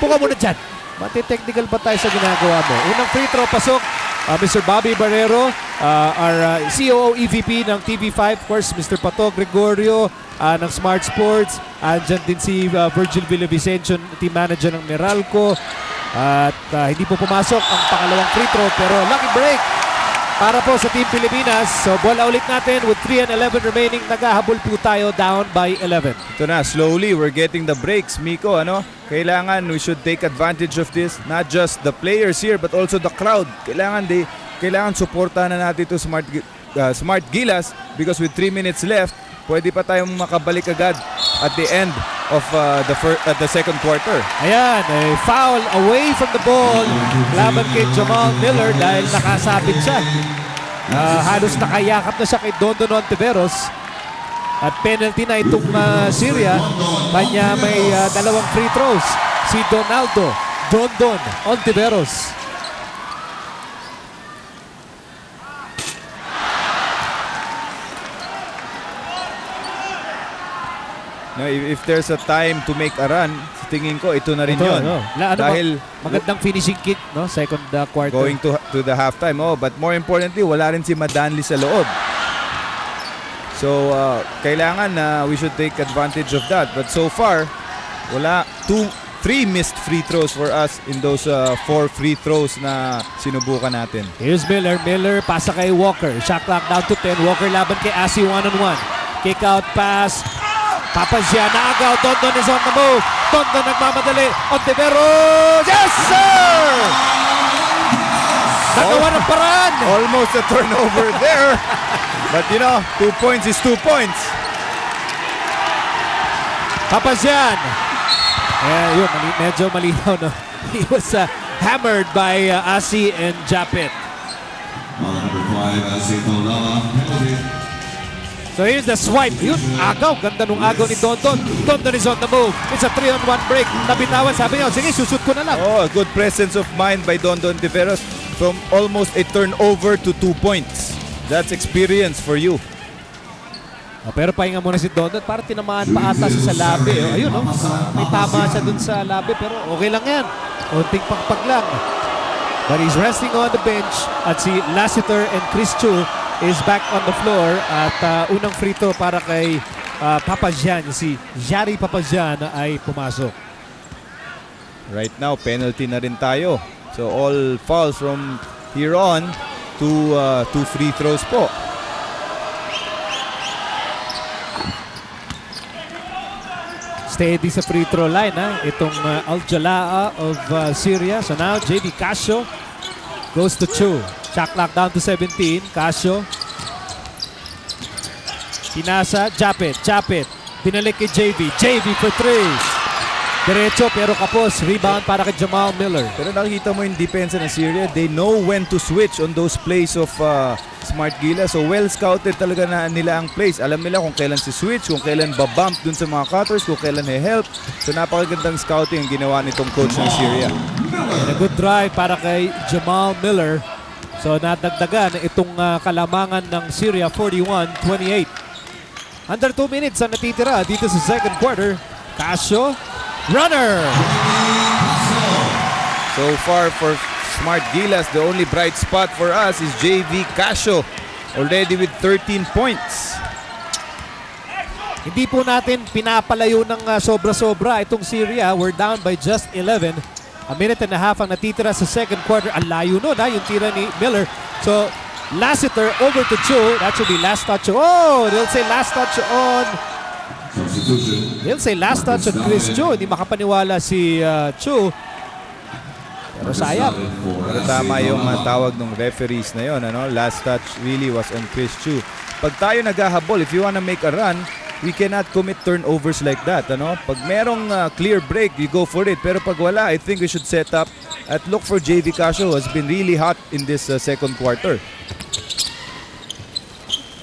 Puka muna dyan. Mati-technical pa tayo sa ginagawa mo. Unang free throw, pasok. Mr. Bobby Barrero, our COO EVP ng TV5, of course, Mr. Pato Gregorio ng Smart Sports. Andyan din si Virgil Villavicencio, team manager ng Meralco. At hindi po pumasok ang pangalawang free throw, pero lucky break para po sa Team Pilipinas. So bola ulit natin with 3 and 11 remaining. Naghahabol po tayo down by 11. Ito na, slowly we're getting the breaks, Miko. Kailangan we should take advantage of this. Not just the players here but also the crowd. Kailangan suportahan na natin ito Smart Gilas because with 3 minutes left, pwede pa tayong makabalik agad at the end of the second quarter. Ayan, a foul away from the ball. Laban kay Jamal Miller dahil nakasabit siya. Halos nakayakap na siya kay Dondon Ontiveros. At penalty na itong Syria. Kanya may dalawang free throws. Si Dondon Ontiveros. No, if there's a time to make a run, sa tingin ko ito na rin yun. Dahil magandang finishing kick, no? Second quarter. Going to the halftime. But more importantly, wala rin si Madanli sa loob. So, kailangan na we should take advantage of that. But so far, wala 3 missed free throws for us in those 4 free throws na sinubukan natin. Here's Miller. Miller, pasa kay Walker. Shot clock down to 10. Walker laban kay Asi one-on-one. Kick out pass. Papasya na agaw. Dondon is on the move. Dondon nagmamadali. Ontiveros. Yes, sir! Nagawa ng paraan. Almost a turnover there. But 2 points is 2 points. Papasyan. Yun, medyo malinaw, no? He was hammered by Asi and Japet. Number 5, Asi Taolava. So here's the swipe. Yun, agaw. Ganda nung agaw ni Dondon. Dondon is on the move. It's a 3-on-1 break. Nabitawan, sabi niya, sige, susut ko na lang. Oh, good presence of mind by Dondon Ontiveros from almost a turnover to 2 points. That's experience for you. Pero pahinga muna si Douthit para tinamaan pa ata siya sa labi. Ayun, may tama siya dun sa labi pero okay lang yan. Konting pagpag lang. but he's resting on the bench at si Lassiter and Chris Chu is back on the floor at unang free throw para kay Papazian, si Jari Papazian ay pumasok. Right now, penalty na rin tayo. So all fouls from here on to 2 free throws po. Steady sa free throw line itong Al-Jalaa of Syria. So now JV Casio goes to Chu. Shot clock down to 17. Casio. Pinasa, Japet. Binalik kay JV. JV for 3. Diretso pero kapos. Rebound para kay Jamal Miller. Pero nakikita mo yung depensa ng Syria. They know when to switch on those plays of Smart Gilas. So well scouted talaga na nila ang plays. Alam nila kung kailan si switch, kung kailan babump dun sa mga cutters, kung kailan he-help. So napakagandang scouting ang ginawa nitong coach ng Syria. And a good drive para kay Jamal Miller. So nadagdagan itong kalamangan ng Syria 41-28. Under 2 minutes ang natitira dito sa second quarter. Casio, runner! So far for Smart Gilas, the only bright spot for us is JV Casio, already with 13 points. Hindi po natin pinapalayo ng sobra-sobra itong Syria. We're down by just 11. A minute and a half ang natitira sa second quarter. Ang layo nun yung tira ni Miller. So Lassiter over to Chu. That should be last touch. Oh, they'll say last touch on Chris Chu. Hindi makapaniwala si Chu. Pero sayang. Pero tama yung tawag ng referees na yun. Last touch really was on Chris Chu. Pag tayo naghahabol, if you wanna make a run, we cannot commit turnovers like that. Pag merong clear break, you go for it. Pero pag wala, I think we should set up at look for JV Casio, who has been really hot in this second quarter.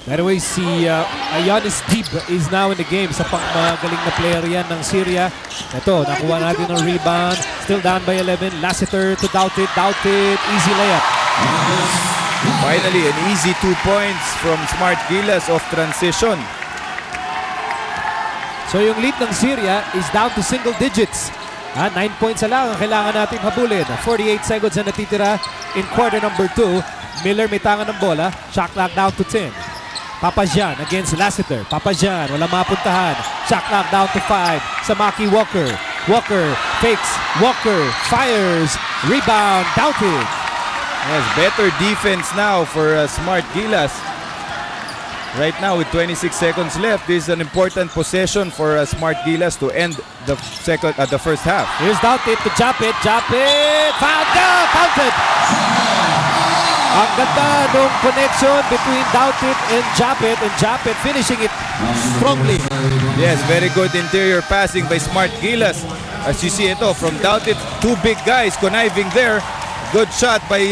By the way, si Ayonis Deeb is now in the game. Sa pangmagaling na player yan ng Syria. Ito, nakuha natin ng rebound. Still down by 11. Lassiter to Douthit. Easy layup. Finally, an easy 2 points from Smart Gilas off transition. So yung lead ng Syria is down to single digits. 9 points na lang ang kailangan natin habulin. 48 seconds na natitira in quarter number 2. Miller may tangan ng bola. Shot clock down to 10. Papazian against Lassiter. Papazian, wala mapuntahan. Shot clock down to 5. Samaki Walker. Walker fakes. Walker fires. Rebound. Douthit. Yes, better defense now for Smart Gilas. Right now with 26 seconds left, this is an important possession for Smart Gilas to end the first half. Here's Douthit to Japet. Found out. Counted. Ang ganda nung connection between Douthit and Japet finishing it strongly. Yes, very good interior passing by Smart Gilas. As you see ito, from Douthit, 2 big guys conniving there. Good shot by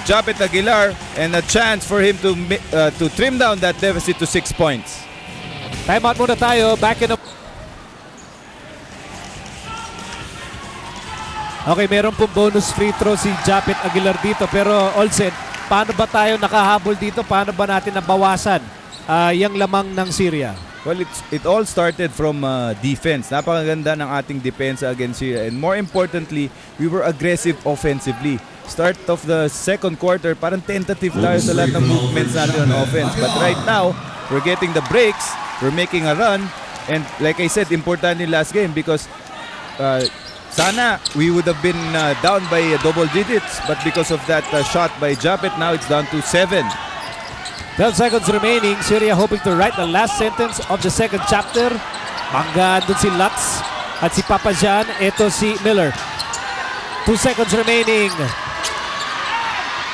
Japet Aguilar and a chance for him to trim down that deficit to 6 points. Timeout muna tayo. Back in the... Okay, meron pong bonus free throw si Japet Aguilar dito. Pero Olsen, paano ba tayo nakahabol dito? Paano ba natin nabawasan yung lamang ng Syria? Well, it all started from defense. Napakaganda ng ating depensa against Syria. And more importantly, we were aggressive offensively. Start of the second quarter, parang tentative tayo sa lahat ng movements natin on offense. But right now, we're getting the breaks. We're making a run. And like I said, important in last game because sana we would have been down by double digits. But because of that shot by Japet, now it's down to 7. 12 seconds remaining. Syria hoping to write the last sentence of the second chapter. Mangga doon si Lutz at si Papazian. Ito si Miller. 2 seconds remaining.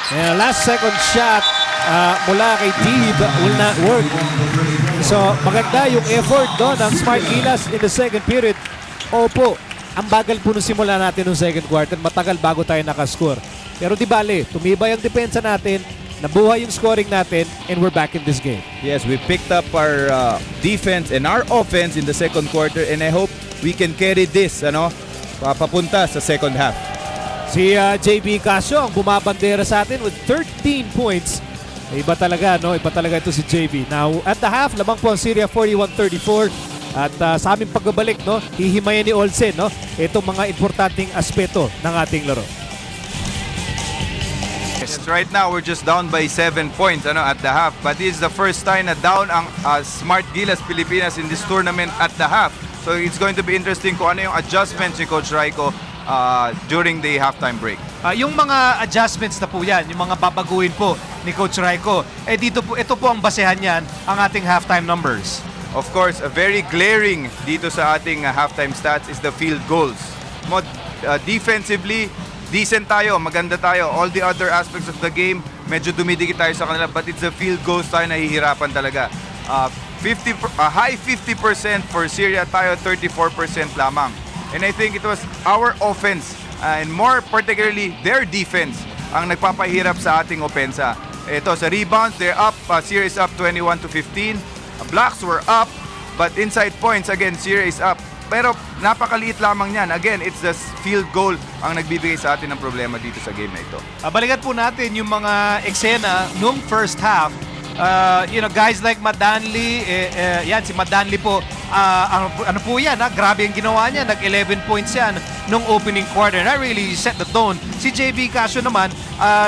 And last second shot mula kay Deeb will not work. So maganda yung effort doon ng Smart Gilas in the second period. Opo, ang bagal po nung simula natin ng second quarter. Matagal bago tayo nakascore. Pero di bale, tumibay ang depensa natin. Nabuhay yung scoring natin and we're back in this game. Yes, we picked up our defense and our offense in the second quarter and I hope we can carry this papunta sa second half. Si JV Casio ang bumabandera sa atin with 13 points. Iba talaga, no? Iba talaga ito si JV. Now, at the half, lamang po ang Syria 41-34. At sa aming pagbabalik, no, hihimayan ni Olsen, no, itong mga importanteng aspeto ng ating laro. Protagonist. Right now, we're just down by 7 points at the half. But this is the first time na down ang Smart Gilas Pilipinas in this tournament at the half. So it's going to be interesting kung ano yung adjustments ni Coach Raiko during the halftime break. Yung mga adjustments na po yan, yung mga babaguhin po ni Coach Raiko, ito po ang basehan yan, ang ating halftime numbers. Of course, a very glaring dito sa ating halftime stats is the field goals. Defensively, decent tayo, maganda tayo. All the other aspects of the game, medyo dumidikit tayo sa kanila, but it's the field goals tayo nahihirapan talaga. High 50% for Syria, tayo 34% lamang. And I think it was our offense, and more particularly their defense, ang nagpapahirap sa ating opensa. Ito, sa rebounds, they're up. Syria is up 21-15. Blocks were up, but inside points, again, Syria is up. Pero napakaliit lamang yan. Again, it's the field goal ang nagbibigay sa atin ng problema dito sa game na ito. Balikan po natin yung mga eksena nung first half. Guys like Madanli, yan, si Madanli po, ano po yan, grabe ang ginawa niya. Nag-11 points yan nung opening quarter. That really set the tone. Si JB Casio naman,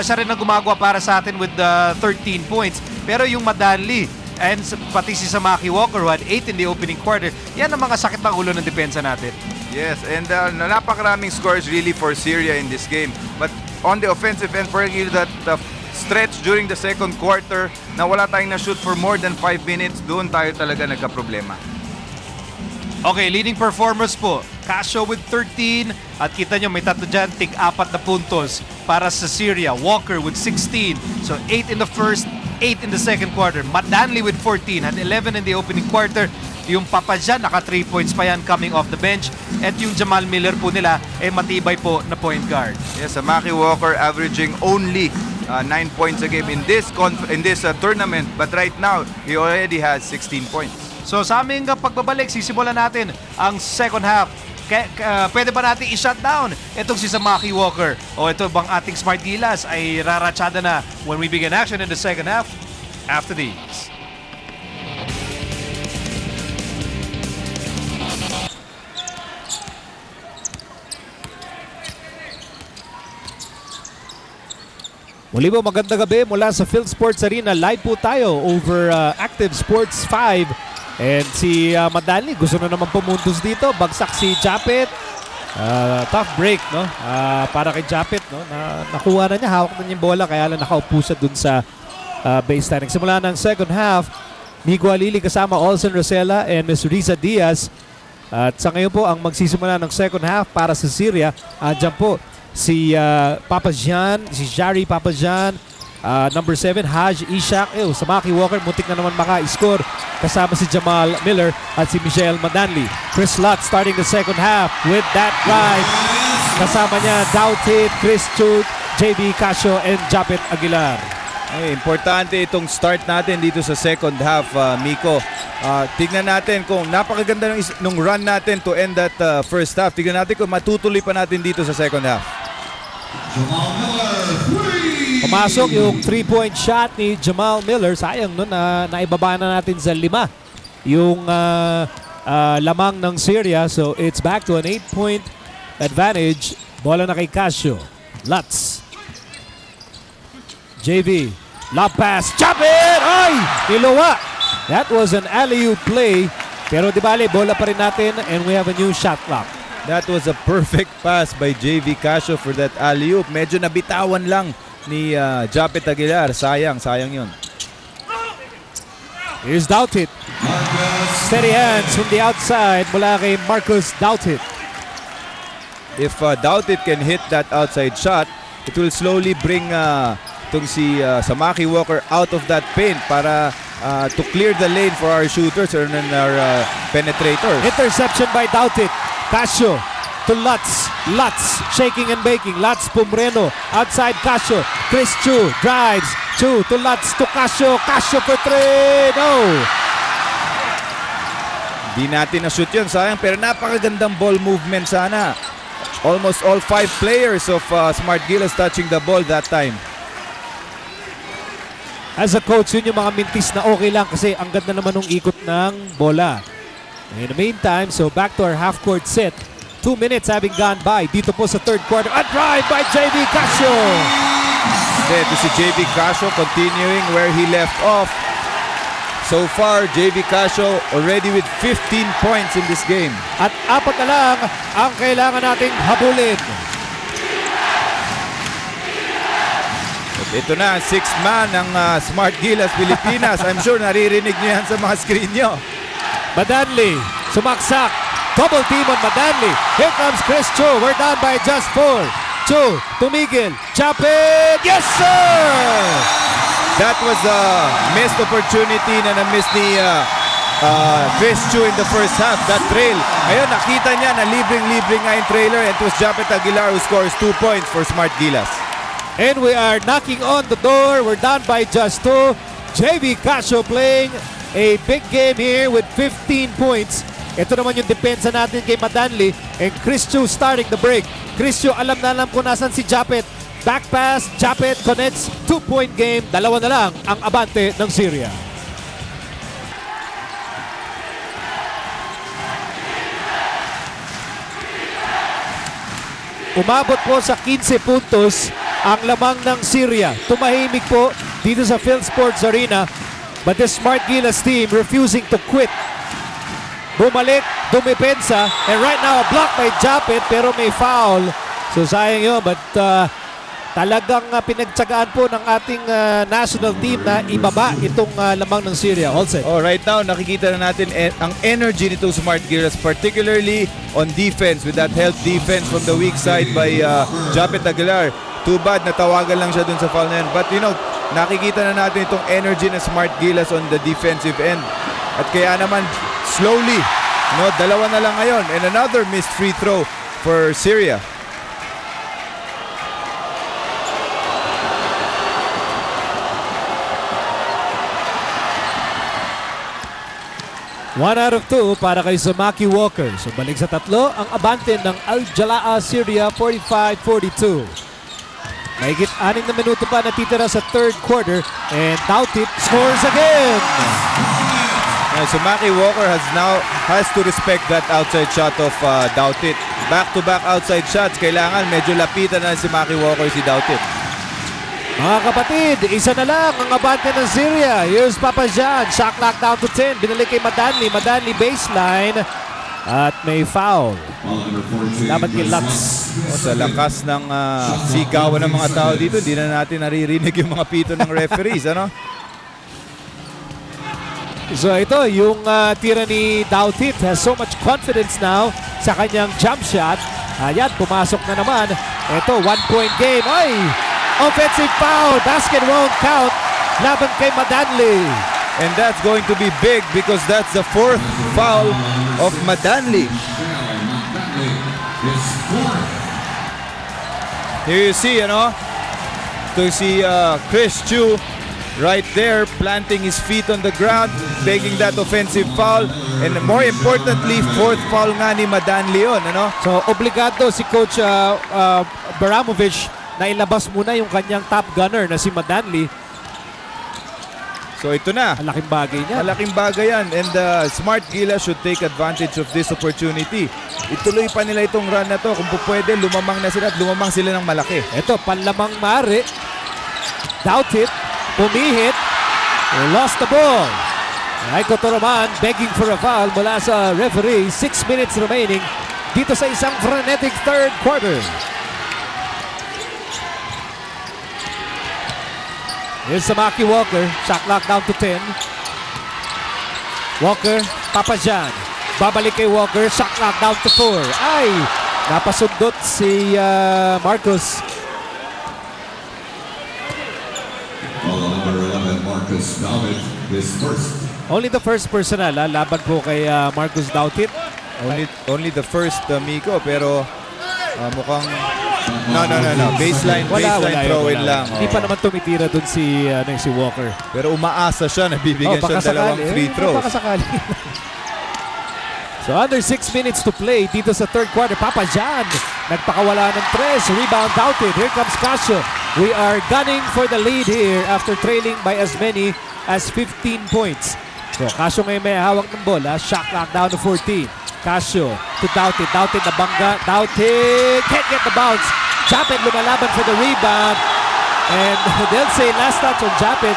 siya rin ang gumagawa para sa atin with 13 points. Pero yung Madanli, and pati si Samaki Walker who had 8 in the opening quarter, yan ang mga sakit ng ulo ng depensa natin. Yes, and napakaraming scores really for Syria in this game. But on the offensive end, for that stretch during the second quarter na wala tayong na-shoot for more than 5 minutes, doon tayo talaga nagka-problema. Okay, leading performers po. Casio with 13 at kita nyo may tatlo dyan, tig-4 na puntos para sa Syria. Walker with 16. So 8 in the first, 8 in the second quarter. Madanli with 14, had 11 in the opening quarter. Yung Papa dyan, naka 3 points pa yan coming off the bench. At yung Jamal Miller po nila, matibay po na point guard. Yes, Samaki Walker averaging only 9 points a game in this tournament. But right now, he already has 16 points. So sa aming pagbabalik, sisimulan natin ang second half. Pwede ba natin i-shut down itong si Samaki Walker? O ito bang ating Smart Gilas ay raratsada na when we begin action in the second half? After these. Muli po, magandang gabi mula sa Philsports Arena. Live po tayo over Active Sports 5. And si Madanli gusto na naman pumuntos dito. Bagsak si Japet. Tough break, no? Para kay Japet, no? Nakuha na niya, hawak na niya yung bola, kaya lang nakaupo siya dun sa baseline. Nagsimula ng second half, Migo Alili kasama Olsen Rosella and Ms. Riza Diaz. At sa ngayon po, ang magsisimula ng second half para sa Syria, dyan po si Papazian, si Jari Papazian, number 7, Haj Ishak. Samaki Walker, muntik na naman maka-score. Kasama si Jamal Miller at si Michelle Madanli. Chris Lutz starting the second half with that drive. Kasama niya Douthit, Chris Chut, JB Casio, and Japet Aguilar. Importante itong start natin dito sa second half, Miko. Tignan natin kung napakaganda nung run natin to end that first half. Tignan natin kung matutuloy pa natin dito sa second half. Pumasok yung 3-point shot ni Jamal Miller. Sayang nun, naibaba na natin sa 5 yung lamang ng Syria. So it's back to an 8-point advantage. Bola na kay Casio. Lutz. JV. Lob pass. Japet! Ay! Niluwa! That was an alley-oop play. Pero di bale, bola pa rin natin and we have a new shot clock. That was a perfect pass by JV Casio for that alley-oop. Medyo nabitawan lang ni Japet Aguilar. Sayang yun. Here's Douthit. Steady hands from the outside mula kay Marcus Douthit. If Douthit can hit that outside shot, it will slowly bring itong si Samaki Walker out of that paint para to clear the lane for our shooters and our penetrators. Interception by Douthit. Casio to Lutz. Lutz shaking and baking. Lutz Pumreno. Outside Casio. Chris Chu drives. Chu to Lutz to Casio. Casio for 3. No! Di natin na-shoot yun, sayang. Pero napakagandang ball movement sana. Almost all 5 players of Smart Gilas touching the ball that time. As a coach, yun yung mga mintis na okay lang kasi ang ganda naman ng ikot ng bola. In the meantime, so back to our half-court set. 2 minutes having gone by dito po sa third quarter. A drive by JV Casio. then to si JV Casio continuing where he left off. So far, JV Casio already with 15 points in this game. At 4 na lang ang kailangan nating habulin. At ito na, 6th man ng Smart Gilas Pilipinas. I'm sure naririnig niyo yan sa mga screen nyo. Madanli, sumaksak. Double team on Madanli. Here comes Chris Chu. We're down by just 4. Chu, tumigil. Chapit. Yes, sir! That was a missed opportunity na na-miss ni Chris Chu in the first half. That trail. Ngayon, nakita niya na libreng-libre nga yung trailer. And it was Japet Aguilar who scores 2 points for Smart Gilas. And we are knocking on the door. We're down by just 2. JV Casio playing a big game here with 15 points. Ito naman yung depensa natin kay Madanli. And Chris Chu starting the break. Chris Chu, alam na alam kung nasan si Japet. Back pass, Japet connects. 2-point game. 2 na lang ang abante ng Syria. Umabot po sa 15 puntos ang lamang ng Syria. Tumahimik po dito sa Philsports Arena. But the Smart Gilas team refusing to quit. Bumalik, dumipensa, and right now a block by Japet pero may foul. So sayang yun, but talagang pinagtsagaan po ng ating national team na ibaba itong lamang ng Syria. Olsen. Oh, right now, nakikita na natin ang energy nito Smart Gilas, particularly on defense with that help defense from the weak side by Japet Aguilar. Too bad, natawagan lang siya dun sa foul na yun. But you know, nakikita na natin itong energy ng Smart Gilas on the defensive end. At kaya naman, slowly, no, 2 na lang ngayon. And another missed free throw for Syria. One out of 2 para kay Samaki Walker. So balik sa 3 ang abante ng Al Jalaa Syria 45-42. Mahigit 6 na minuto pa natitira sa third quarter and Douthit scores again. Samaki Walker has to respect that outside shot of Douthit. Back-to-back outside shots. Kailangan medyo lapitan na si Samaki Walker si Douthit. Mga kapatid, 1 na lang ang abante ng Syria. Here's Papa Jan. Shot clock down to 10. Binalik kay Madanli. Madanli baseline. At may foul. Dapat kay Lutz. Sa lakas ng sigawan ng mga tao dito, hindi na natin naririnig yung mga pito ng referees. Ano? So ito, yung tira ni Douthit has so much confidence now sa kanyang jump shot. Ayan, pumasok na naman. Ito, 1-point game. Ay! Offensive foul. Basket won't count. Laban kay Madanli. And that's going to be big because that's the 4th foul of Madanli. Here you see, to see Chris Chu right there planting his feet on the ground, taking that offensive foul, and more importantly, 4th foul nga ni Madanli yun, So obligado si Coach Baramovich na ilabas muna yung kanyang top gunner na si Madanli. So ito na. Malaking bagay niya. Malaking bagay yan. And Smart Gilas should take advantage of this opportunity. Ituloy pa nila itong run na to. Kung pwede, lumamang na sila at lumamang sila ng malaki. Ito, panlamang mari. Douthit, pumihit. Lost the ball. Aiko Toroman begging for a foul mula sa referee. 6 minutes remaining dito sa isang frenetic third quarter. Here's Samaki Walker. Shot clock down to 10. Walker, Papajan. Babalik kay Walker. Shot clock down to 4. Ay! Napasundot si Marcos. Number 11, Marcus Douthit is first. Only the first personal. Laban po kay Marcos Douthit. Only the first, Miko. Pero mukhang... No. Baseline throw-in lang. Hindi pa naman tumitira dun si Walker. Pero umaasa siya na bibigyan siya dalawang free throws. Baka sakali. So under 6 minutes to play dito sa third quarter. Papa Jan nagpakawala ng 3. Rebound Douthit. Here comes Casio. We are gunning for the lead here after trailing by as many as 15 points. So Casio ngayon may hawak ng bola. Shot clock down to 14. Casio to Douthit. Douthit na bangga. Douthit can't get the bounce. Japet lumalaban for the rebound. And they'll say last touch on Japet.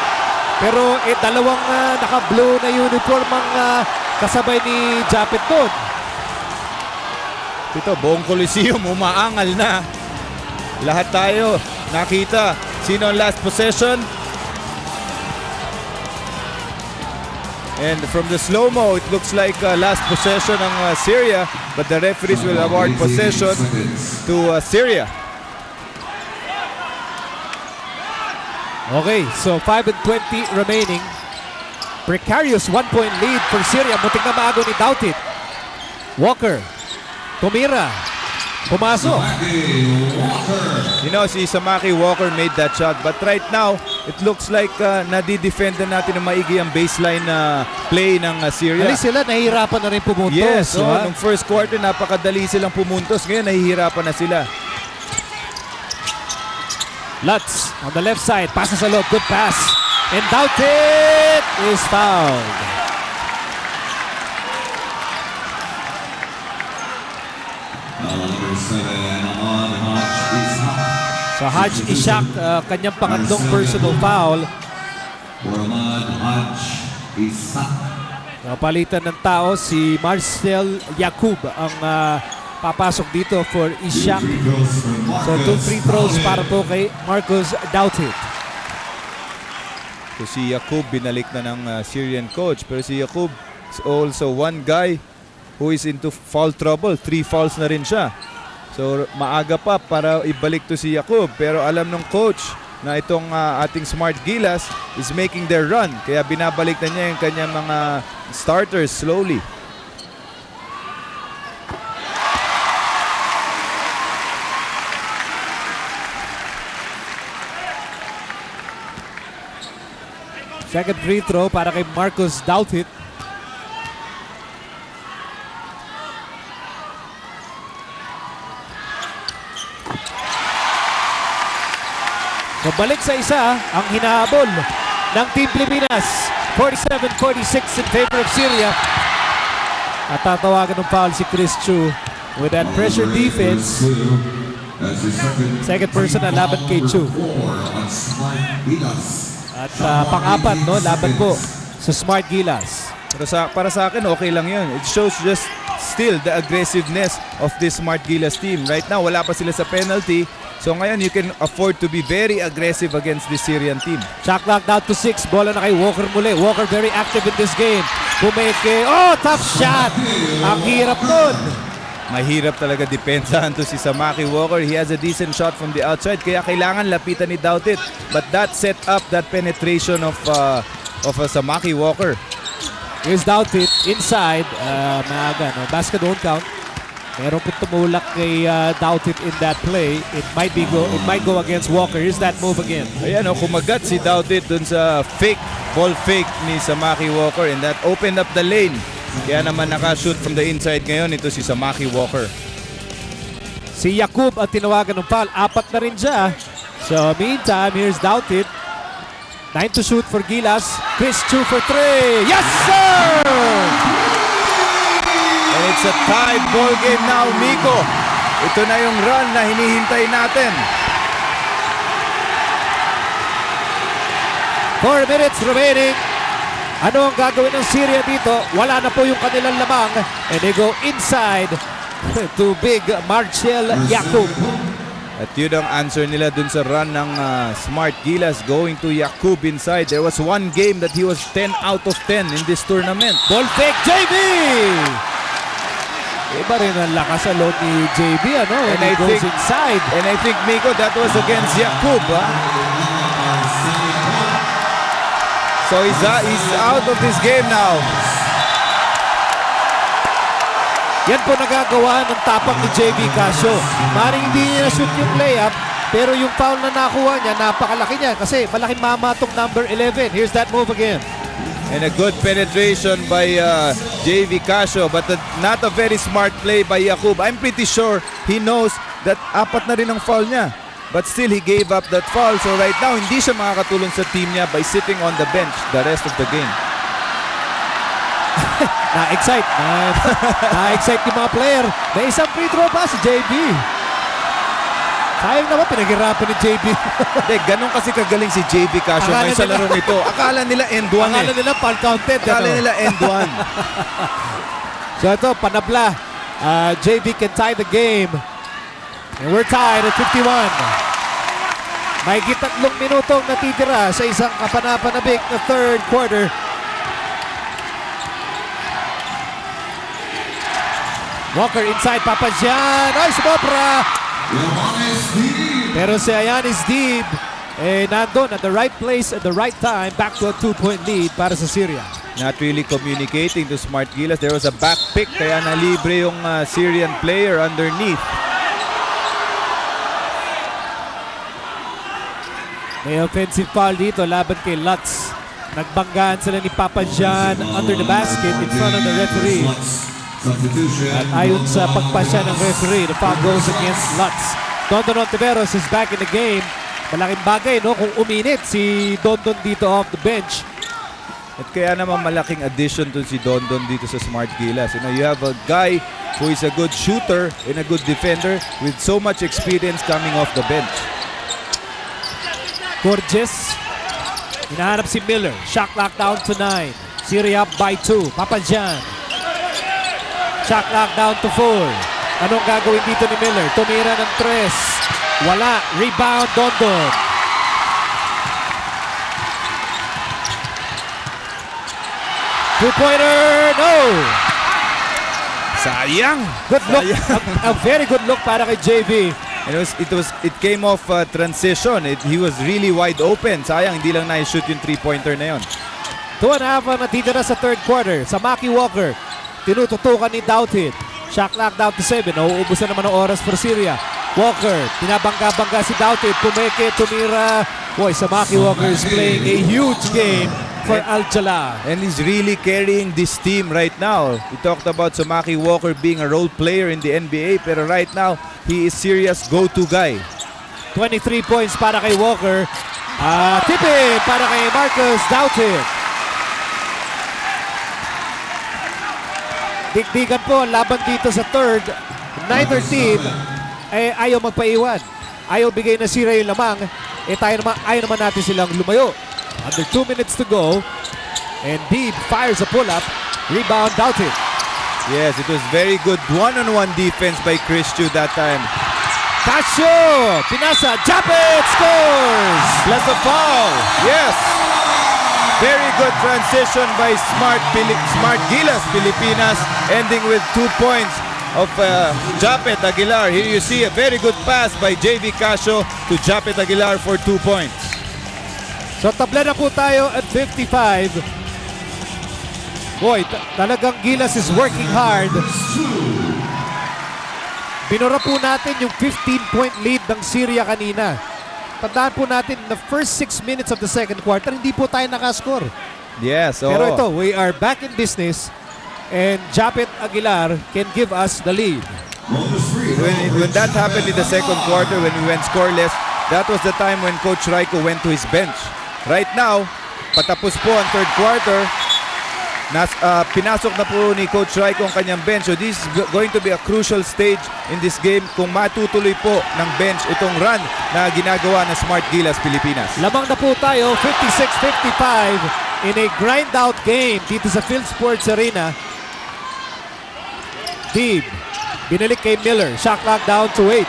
Pero dalawang naka-blue na uniform ang kasabay ni Japet doon. Ito, buong Coliseum umaangal na. Lahat tayo nakita. Sino ang last possession? And from the slow-mo, it looks like last possession ng Syria, but the referees will award possession to Syria. Okay, so 5:20 remaining. Precarious 1-point lead for Syria. Mutik na maago ni Douthit. Walker. Tumira. Pumasok. You know, si Samaki Walker made that shot, but right now, it looks like nadidefend na natin ng maigi ang baseline na play ng Syria. At least sila nahihirapan na rin pumuntos. Yes, diba? nung first quarter, napakadali silang pumuntos. Ngayon, nahihirapan na sila. Lutz on the left side. Pasa sa loob. Good pass. And Douthit is fouled. So Haj Ishak, kanyang pangatlong personal foul. Napalitan ng tao si Marcel Yakub ang papasok dito for Ishak. So 2 free throws para po kay Marcus Douthit. So si Yakub binalik na ng Syrian coach, pero si Yakub is also one guy who is into foul trouble. 3 fouls na rin siya. So maaga pa para ibalik to si Yakub, pero alam ng coach na itong ating Smart Gilas is making their run, kaya binabalik na niya yung kanyang mga starters slowly. Second free throw para kay Marcus Douthit. So balik sa isa ang hinahabol ng Team Pilipinas. 47-46 in favor of Syria. At tatawagan ng foul si Chris Chu with that pressure defense. Second person na laban kay Chu. At pang-apat, no, laban po sa Smart Gilas. Pero para sa akin, okay lang yun. It shows just still the aggressiveness of this Smart Gilas team. Right now, wala pa sila sa penalty. So ngayon, you can afford to be very aggressive against this Syrian team. Shot clock down to 6. Bola na kay Walker muli. Walker very active in this game. Bumeke. Oh, tough shot! Ang hirap nun. Mahirap talaga depensahan to si Samaki Walker. He has a decent shot from the outside, kaya kailangan lapitan ni Douthit. But that set up that penetration of Samaki Walker. Here's Douthit inside. Maaga, no? Basket won't count. Meron kung tumulak kay Douthit in that play. It might go against Walker. Here's that move again. Ayan, kumagat si Douthit dun sa ball fake ni Samaki Walker, and that opened up the lane. Kaya naman nakashoot from the inside ngayon ito si Samaki Walker. Si Yakub ang tinawagan ng foul. 4 na rin siya. So meantime, here's Douthit. 9 to shoot for Gilas. Chris Chu for 3. Yes, sir! And it's a tied ball game now, Miko. Ito na yung run na hinihintay natin. 4 minutes remaining. Ano ang gagawin ng Syria dito? Wala na po yung kanilang lamang. And they go inside to big Marcel Yakub. At yun ang answer nila dun sa run ng Smart Gilas, going to Yakub inside. There was one game that he was 10 out of 10 in this tournament. Ball fake, JB! Iba rin ang lakas sa loob ni JB, ano? When he goes inside. And I think, Miko, that was against Yakub. So he's out of this game now. Yan po nagagawa ng tapak ni JB Casio. Maring hindi niya na-shoot yung layup, pero yung foul na nakuha niya, napakalaki niya kasi malaking mama tong number 11. Here's that move again. And a good penetration by JV Casio, but not a very smart play by Yakub. I'm pretty sure he knows that 4 na rin ang foul niya. But still, he gave up that foul. So right now, hindi siya makakatulong sa team niya by sitting on the bench the rest of the game. Na-excite. Na-excite yung mga player. May isang free throw pa si JB. Sayang naman, pinaghirapan ni JB. Hindi, ganun kasi kagaling si JB Casio Akala ngayon sa nila- laro nito. Akala nila end 1 Akala nila foul counted. Akala ano? nila end 1. So ito, panabla. JB can tie the game. And we're tied at 51. May 3 minutong natitira sa isang kapanapanabik na third quarter. Walker inside, Papazian. Ay, sumobra! Pero si Ayanis Deeb, nandun at the right place at the right time. Back to a 2-point lead para sa Syria. Not really communicating to Smart Gilas. There was a back pick kaya nalibre yung Syrian player underneath. May offensive foul dito laban kay Lutz. Nagbanggaan sila ni Papazian under the basket in front of the referee. At ayon sa pagpasya ng referee, the foul goes against Lutz. Dondon Ontiveros is back in the game. Malaking bagay, no? Kung uminit si Dondon dito off the bench. At kaya naman malaking addition to si Dondon dito sa Smart Gilas. You know, you have a guy who is a good shooter and a good defender with so much experience coming off the bench. Gorgeous. Hinahanap si Miller. Shot clock down to 9. Syria up by 2. Papazian. Shot clock down to 4. Anong gagawin dito ni Miller? Tumira ng 3. Wala. Rebound, Dondon. Two-pointer. No! Sayang! Good look. A very good look para kay JV. It came off transition. He was really wide open. Sayang, hindi lang na-shoot yung 3-pointer na yon. 2.5 ang natitira sa third quarter. Samaki Walker. Tinututukan ni Douthit. Shot clock down to 7. Nauubusan naman ng oras for Syria. Walker. Tinabangga-bangga si Douthit. Pumeke, tumira. Boy, Samaki Walker is playing a huge game for Al-Jala. And he's really carrying this team right now. We talked about Samaki Walker being a role player in the NBA, pero right now, he is Syria's go-to guy. 23 points para kay Walker. Tipid para kay Marcus Douthit. Digdigan po ang laban dito sa third. Neither team ayaw magpaiwan. Ayaw bigay na Syria yung lamang. Ayaw naman natin silang lumayo. Under 2 minutes to go. And Deeb fires a pull-up. Rebound, Douthit. Yes, it was very good one-on-one defense by Christiu that time. Casio! Pinasa. Japet scores! Plus a foul. Yes. Very good transition by Smart Gilas Pilipinas, ending with 2 points of Japet Aguilar. Here you see a very good pass by JV Casio to Japet Aguilar for 2 points. So tabla na po tayo at 55. Boy, talagang Gilas is working hard. Binura po natin yung 15-point lead ng Syria kanina. Tandaan po natin, the first 6 minutes of the second quarter, hindi po tayo nakascore. Yes. Pero ito, we are back in business and Japet Aguilar can give us the lead. When that happened in the second quarter, when we went scoreless, that was the time when Coach Raiko went to his bench. Right now, patapos po ang third quarter, pinasok na po ni Coach Raiko ang kanyang bench. So this is going to be a crucial stage in this game kung matutuloy po ng bench itong run na ginagawa ng Smart Gilas Pilipinas. Lamang na po tayo, 56-55 in a grind-out game dito sa Philsports Arena. Deeb, binalik kay Miller. Shot clock down to 8.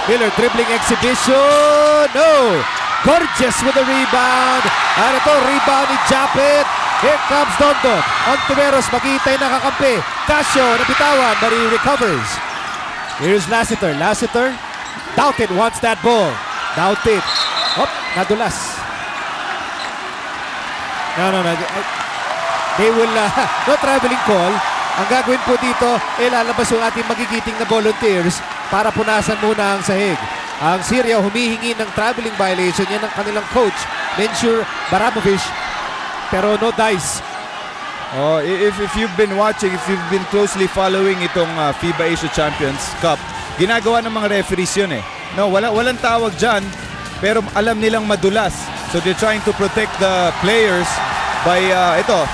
Miller dribbling exhibition. No! Gorgeous with the rebound. At ito, rebound ni Japet. Here comes Dondon. Ontiveros maghihintay na kakampi. Casio nabitawan, but he recovers. Here's Lassiter. Lassiter. Douthit wants that ball. Douthit. Hop, nadulas. No. They will, no traveling call. Ang gagawin po dito, lalabas yung ating magigiting na volunteers para punasan muna ang sahig. Ang Syria humihingi ng traveling violation. Yan ang kanilang coach, Mensur Baramovich. Pero no dice. Oh, if you've been watching, if you've been closely following itong FIBA Asia Champions Cup, ginagawa ng mga referees yun eh. No, walang tawag dyan, pero alam nilang madulas. So they're trying to protect the players by,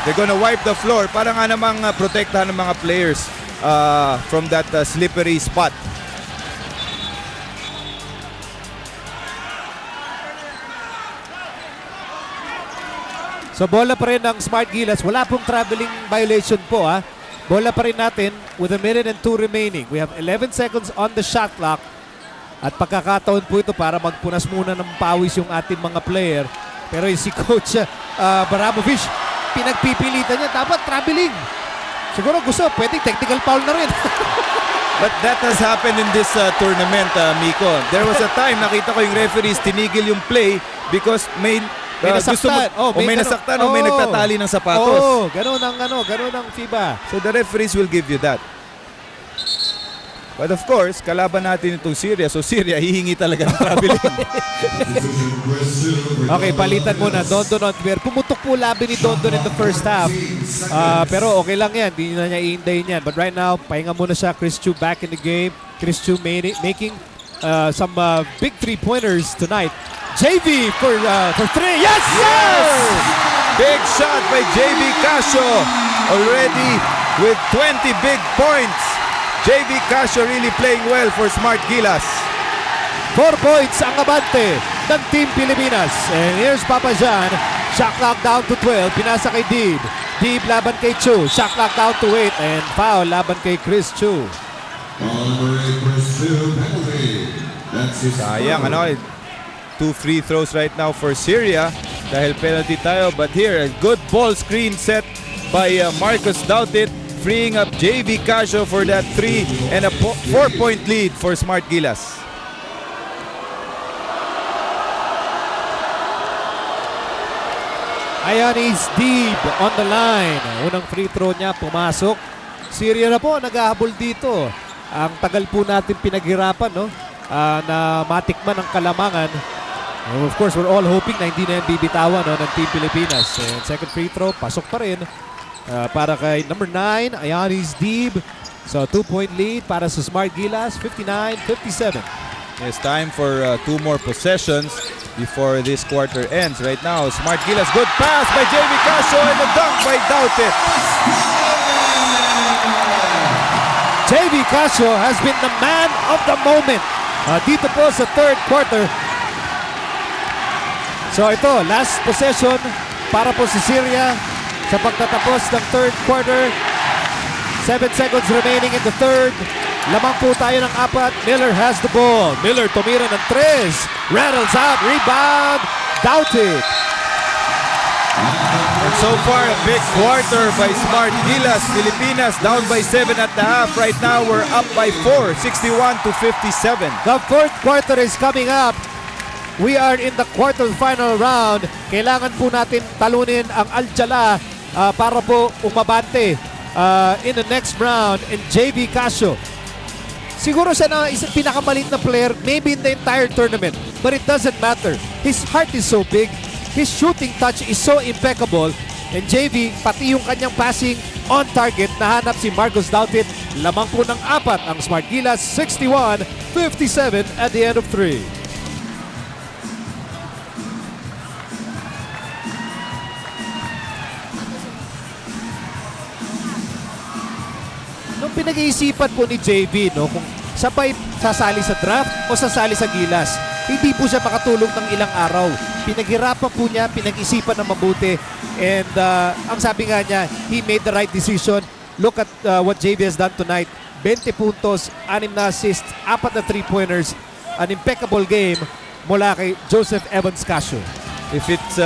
they're gonna wipe the floor para nga namang protektahan ng mga players from that slippery spot. So bola pa rin ng Smart Gilas. Wala pong traveling violation po ha. Bola pa rin natin with 1 minute and 2 remaining. We have 11 seconds on the shot clock. At pagkakataon po ito para magpunas muna ng pawis yung ating mga player. Pero yung si Coach Baramovich, pinagpipilitan niya. Dapat traveling. Siguro gusto, pwedeng technical foul na rin. But that has happened in this tournament, Miko. There was a time nakita ko yung referees tinigil yung play because may nasaktan. may nasaktan o may nagtatali ng sapatos. Ganun ang FIBA. So the referees will give you that. But of course, kalaban natin itong Syria. So Syria, hihingi talaga ng traveling. Okay, palitan muna. Dondon on Twitter. Pumutok po labi ni Dondon in the first half. Pero okay lang yan. Hindi na niya iindayin yan. But right now, pahinga muna siya. Chris Chu back in the game. Chris Chu making some big three-pointers tonight. JV for 3. Yes, sir! Big shot by JV Casio. Already with 20 big points. JV Casio really playing well for Smart Gilas. 4 points ang abante ng Team Pilipinas. And here's Papa Jan. Shot clock down to 12. Pinasa kay Deeb. Deeb laban kay Chu. Shot clock down to 8. And foul laban kay Chris Chu. Sayang, 2 free throws right now for Syria dahil penalty tayo. But here, a good ball screen set by Marcus Douthit, freeing up JV Casio for that 3 and a 4-point lead for Smart Gilas. Ionis Deeb on the line. Unang free throw niya, pumasok. Syria na po, naghahabol dito. Ang tagal po natin pinaghirapan, no? Na matikman ang kalamangan. And of course, we're all hoping na hindi na yan bibitawan, no, ng Team Pilipinas. And second free throw, pasok pa rin. Para kay number 9, Ionis Deeb. So 2-point lead para sa Smart Gilas, 59-57. It's time for 2 more possessions before this quarter ends. Right now, Smart Gilas, good pass by JV Casio and a dunk by Douthit. JV Casio has been the man of the moment dito po sa third quarter. So ito, last possession para po sa Syria sa pagtatapos ng third quarter. 7 seconds remaining in the third. Lamang po tayo ng 4. Miller has the ball. Miller tumira ng 3. Rattles out. Rebound. Douthit. And so far, a big quarter by Smart Gilas. Pilipinas down by 7 at the half. Right now, we're up by 4, 61-57. The fourth quarter is coming up. We are in the quarterfinal round. Kailangan po natin talunin ang Al-Jala para po umabante in the next round. And JV Casio, siguro siya na isang pinakamalit na player maybe in the entire tournament. But it doesn't matter. His heart is so big. His shooting touch is so impeccable. And JV, pati yung kanyang passing on target, nahanap si Marcus Douthit. Lamang po ng 4 ang Smart Gilas, 61-57 at the end of 3. Nung pinag-iisipan po ni JV, no, kung sabay sasali sa draft o sasali sa Gilas, hindi po siya makatulog ng ilang araw. Pinaghirapan po niya, pinag-isipan na mabuti. And ang sabi nga niya, he made the right decision. Look at what JV has done tonight. 20 puntos, 6 na assists, 4 na 3-pointers. An impeccable game mula kay Joseph Evans Casio. If it's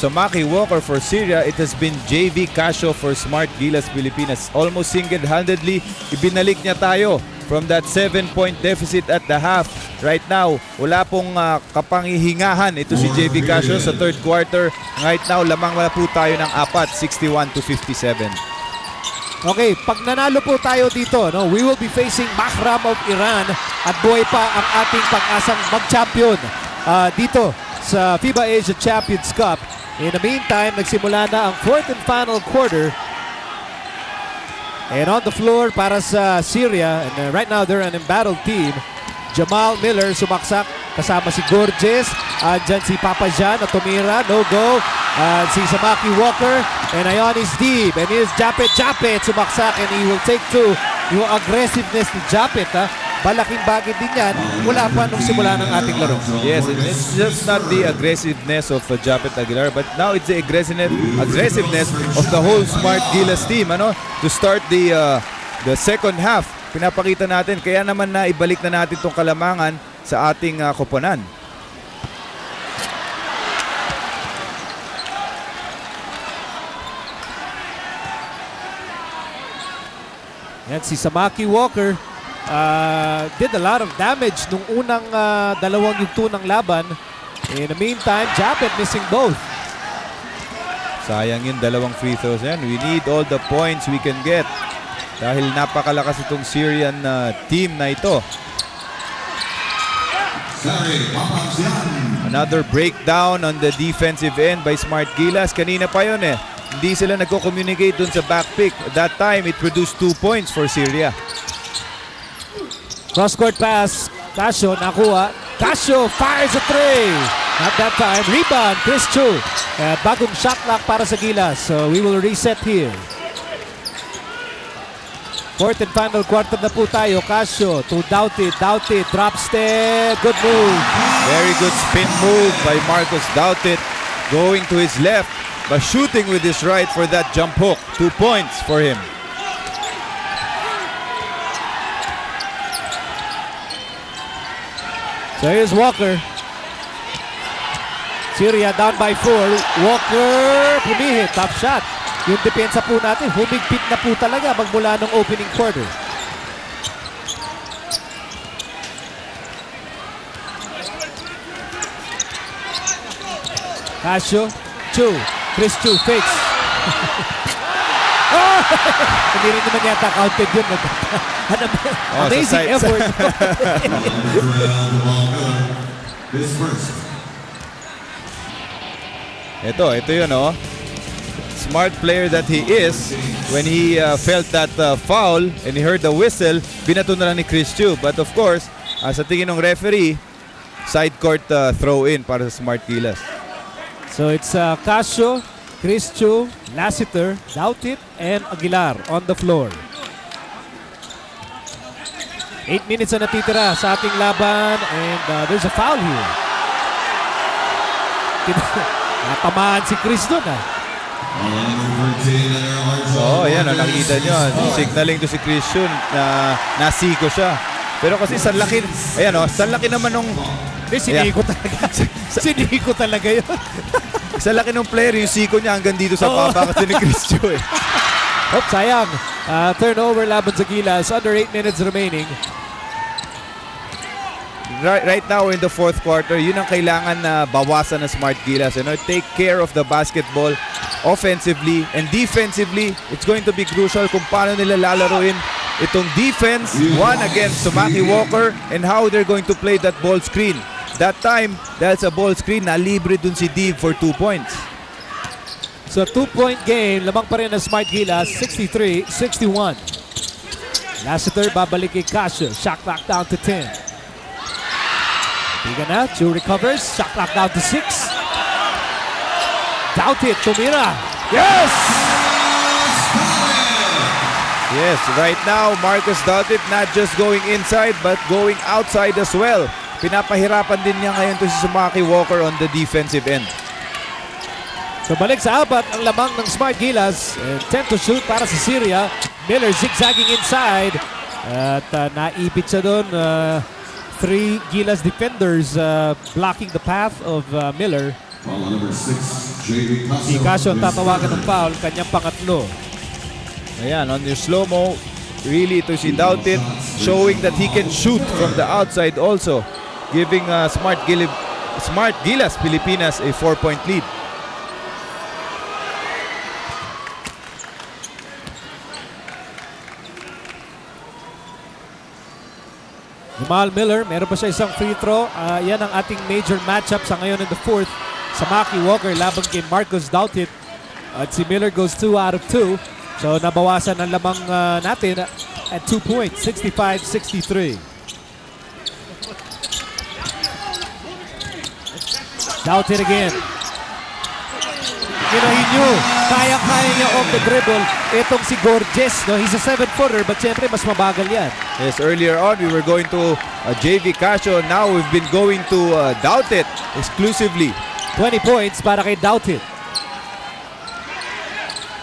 Samaki Walker for Syria, it has been JV Casio for Smart Gilas Pilipinas. Almost single-handedly, ibinalik niya tayo from that 7-point deficit at the half. Right now, wala pong kapangihingahan ito si JV Casio sa third quarter. Right now, lamang wala po tayo ng 4, 61-57. Okay, pag nanalo po tayo dito, no, we will be facing Mahram of Iran at buhay pa ang ating pag-asang mag-champion dito sa FIBA Asia Champions Cup. In the meantime, nagsimula na ang fourth and final quarter. And on the floor para sa Syria, and right now they're an embattled team. Jamal Miller sumaksak kasama si Gorges. Andyan si Papa Jan na tumira, no go. Si Samaki Walker and Ionis Deeb. And here's Japet sumaksak and he will take 2. Yung aggressiveness ni Japet, malaking bagay din yan mula pa nung simula ng ating laro. Yes, it's just not the aggressiveness of Japet Aguilar, but now it's the aggressiveness of the whole Smart Gilas team, ano? To start the second half. Pinapakita natin, kaya naman na ibalik na natin itong kalamangan sa ating koponan. Yan, si Samaki Walker did a lot of damage nung unang dalawang yugto ng laban. In the meantime, Japet missing both. Sayang yung dalawang free throws yan. We need all the points we can get dahil napakalakas itong Syrian team na ito. Another breakdown on the defensive end by Smart Gilas. Kanina pa yun eh. Hindi sila nagko-communicate dun sa back pick. At that time, it produced 2 points for Syria. Cross-court pass. Casio nakuha. Casio fires a three. Not that time. Rebound, Chris Chu. Bagong shot clock para sa Gilas. So we will reset here. Fourth and final quarter na po tayo. Casio to Douthit. Douthit drop step. Good move. Very good spin move by Marcus Douthit. Going to his left, but shooting with his right for that jump hook. 2 points for him. So here's Walker. Syria down by 4. Walker pumihit. Top shot. Yung depensa po natin, humigpit na po talaga magmula ng opening quarter. Casio, Chu. Chris Chu fakes. Oh! Hindi rin naman yata counted yun. Amazing effort. Ito yun, oh. Smart player that he is, when he felt that foul and he heard the whistle, binato na lang ni Chris Chu. But of course, sa tingin ng referee, side court throw in para sa Smart Gilas. So it's Casio, Chris Chu, Lassiter, Douthit, and Aguilar on the floor. 8 minutes na natitira sa ating laban, and there's a foul here. Natamaan si Chris doon, Oh, yan, nakita nyo. Signaling to si Chris Chu na nasiko siya. Pero kasi sanlaki, ayan o, sanlaki naman nung... Siniko talaga. Siniko talaga yun. Sa laki ng player, yung siko niya hanggang dito sa papa kasi ni Chris Chu eh. Oh, sayang. Turnover laban sa Gilas. Under 8 minutes remaining. Right now in the fourth quarter, yun ang kailangan na bawasan ng Smart Gilas. You know, take care of the basketball offensively and defensively. It's going to be crucial kung paano nila lalaruin itong defense, one against Samaki Walker, and how they're going to play that ball screen. That time, dahil sa ball screen, nalibre dun si Dib for 2 points. So 2-point game, lamang pa rin ang Smart Gilas, 63-61. Lassiter babalik kay Casio, shot clock down to 10. Tiga na, Chu recovers, shot clock down to 6. Douthit, tumira. Yes! Yes, right now, Marcus Douthit not just going inside but going outside as well. Pinapahirapan din niya ngayon to si Samaki Walker on the defensive end. So balik sa apat ang lamang ng Smart Gilas. And 10 to shoot para sa Syria. Miller zigzagging inside. At naipit siya doon. 3 Gilas defenders blocking the path of Miller. Si Casio ang tatawagan ng foul, kanyang pangatlo. Ayan, on your slow-mo, really ito si Douthit showing that he can shoot from the outside also, giving Smart Gilas Pilipinas a 4-point lead. Jamal Miller, meron pa siya isang free throw. Yan ang ating major matchup sa ngayon in the fourth. Samaki Walker laban kay Marcus Douthit. At si Miller goes 2 out of 2. So nabawasan ang lamang natin at 2 points, 65-63. Douthit again. Ginahin nyo. Kaya-kaya niya off the dribble. Itong si Gorges, no? He's a 7-footer, but syempre mas mabagal yan. Yes, earlier on we were going to JV Casio. Now we've been going to Douthit exclusively. 20 points para kay Douthit.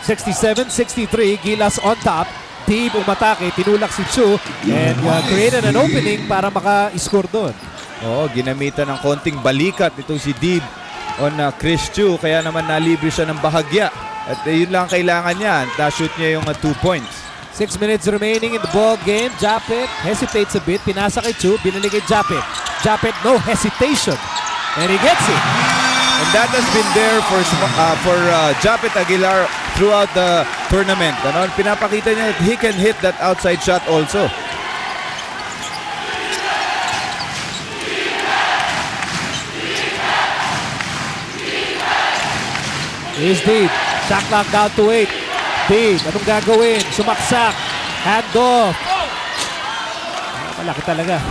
67-63, Gilas on top. Team umatake, tinulak si Chu and created an opening para maka-score doon. Oo, ginamitan ng konting balikat itong si Dib on Chris Chu, kaya naman nalibre siya ng bahagya. At yun lang kailangan niya, na-shoot niya yung 2 points. 6 minutes remaining in the ball game. Japet hesitates a bit, pinasa kay Chu, binalik kay Japet. Japet, no hesitation. And he gets it. And that has been there for Japet Aguilar throughout the tournament. Ano? Pinapakita niya that he can hit that outside shot also. Here's Dave. Shot clock down to 8. Dave, anong gagawin? Sumaksak. Hand off. Malaki talaga.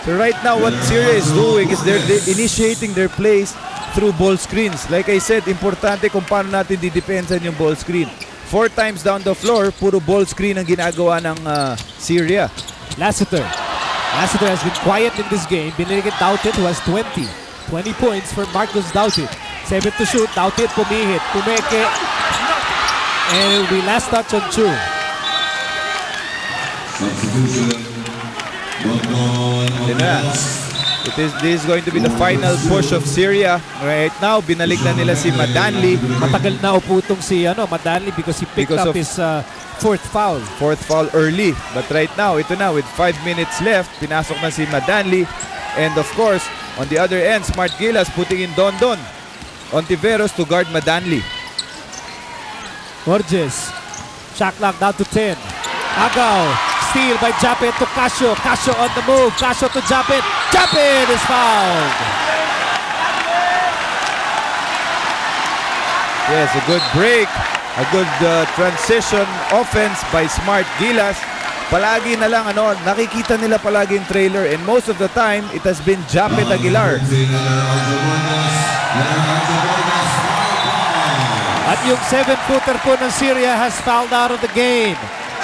So right now, what Syria is doing is they're initiating their plays through ball screens. Like I said, importante kung paano natin didepensan yung ball screen. 4 times down the floor, puro ball screen ang ginagawa ng Syria. Lassiter. Lassiter has been quiet in this game. Binigyan Douthit who has 20. 20 points for Marcus Douthit. 7 to shoot. Douthit pumihit. Pumeke. And it will be last touch on Chu. This is going to be the final push of Syria. Right now, binalik na nila si Madanli. Matagal na upo itong si Madanli because he picked up his fourth foul. Fourth foul early. But right now, ito na, with 5 minutes left, pinasok na si Madanli. And of course, on the other end, Smart Gilas putting in Don Ontiveros to guard Madanli. Gorges. Shot clock down to 10. Agaw. Steal by Japet to Casio. Casio on the move. Casio to Japet. Japet is fouled. Yes, a good break. A good transition offense by Smart Gilas. Palagi na lang, nakikita nila palagi yung trailer, and most of the time, it has been Japet Aguilar. At yung 7-footer po ng Syria has fouled out of the game.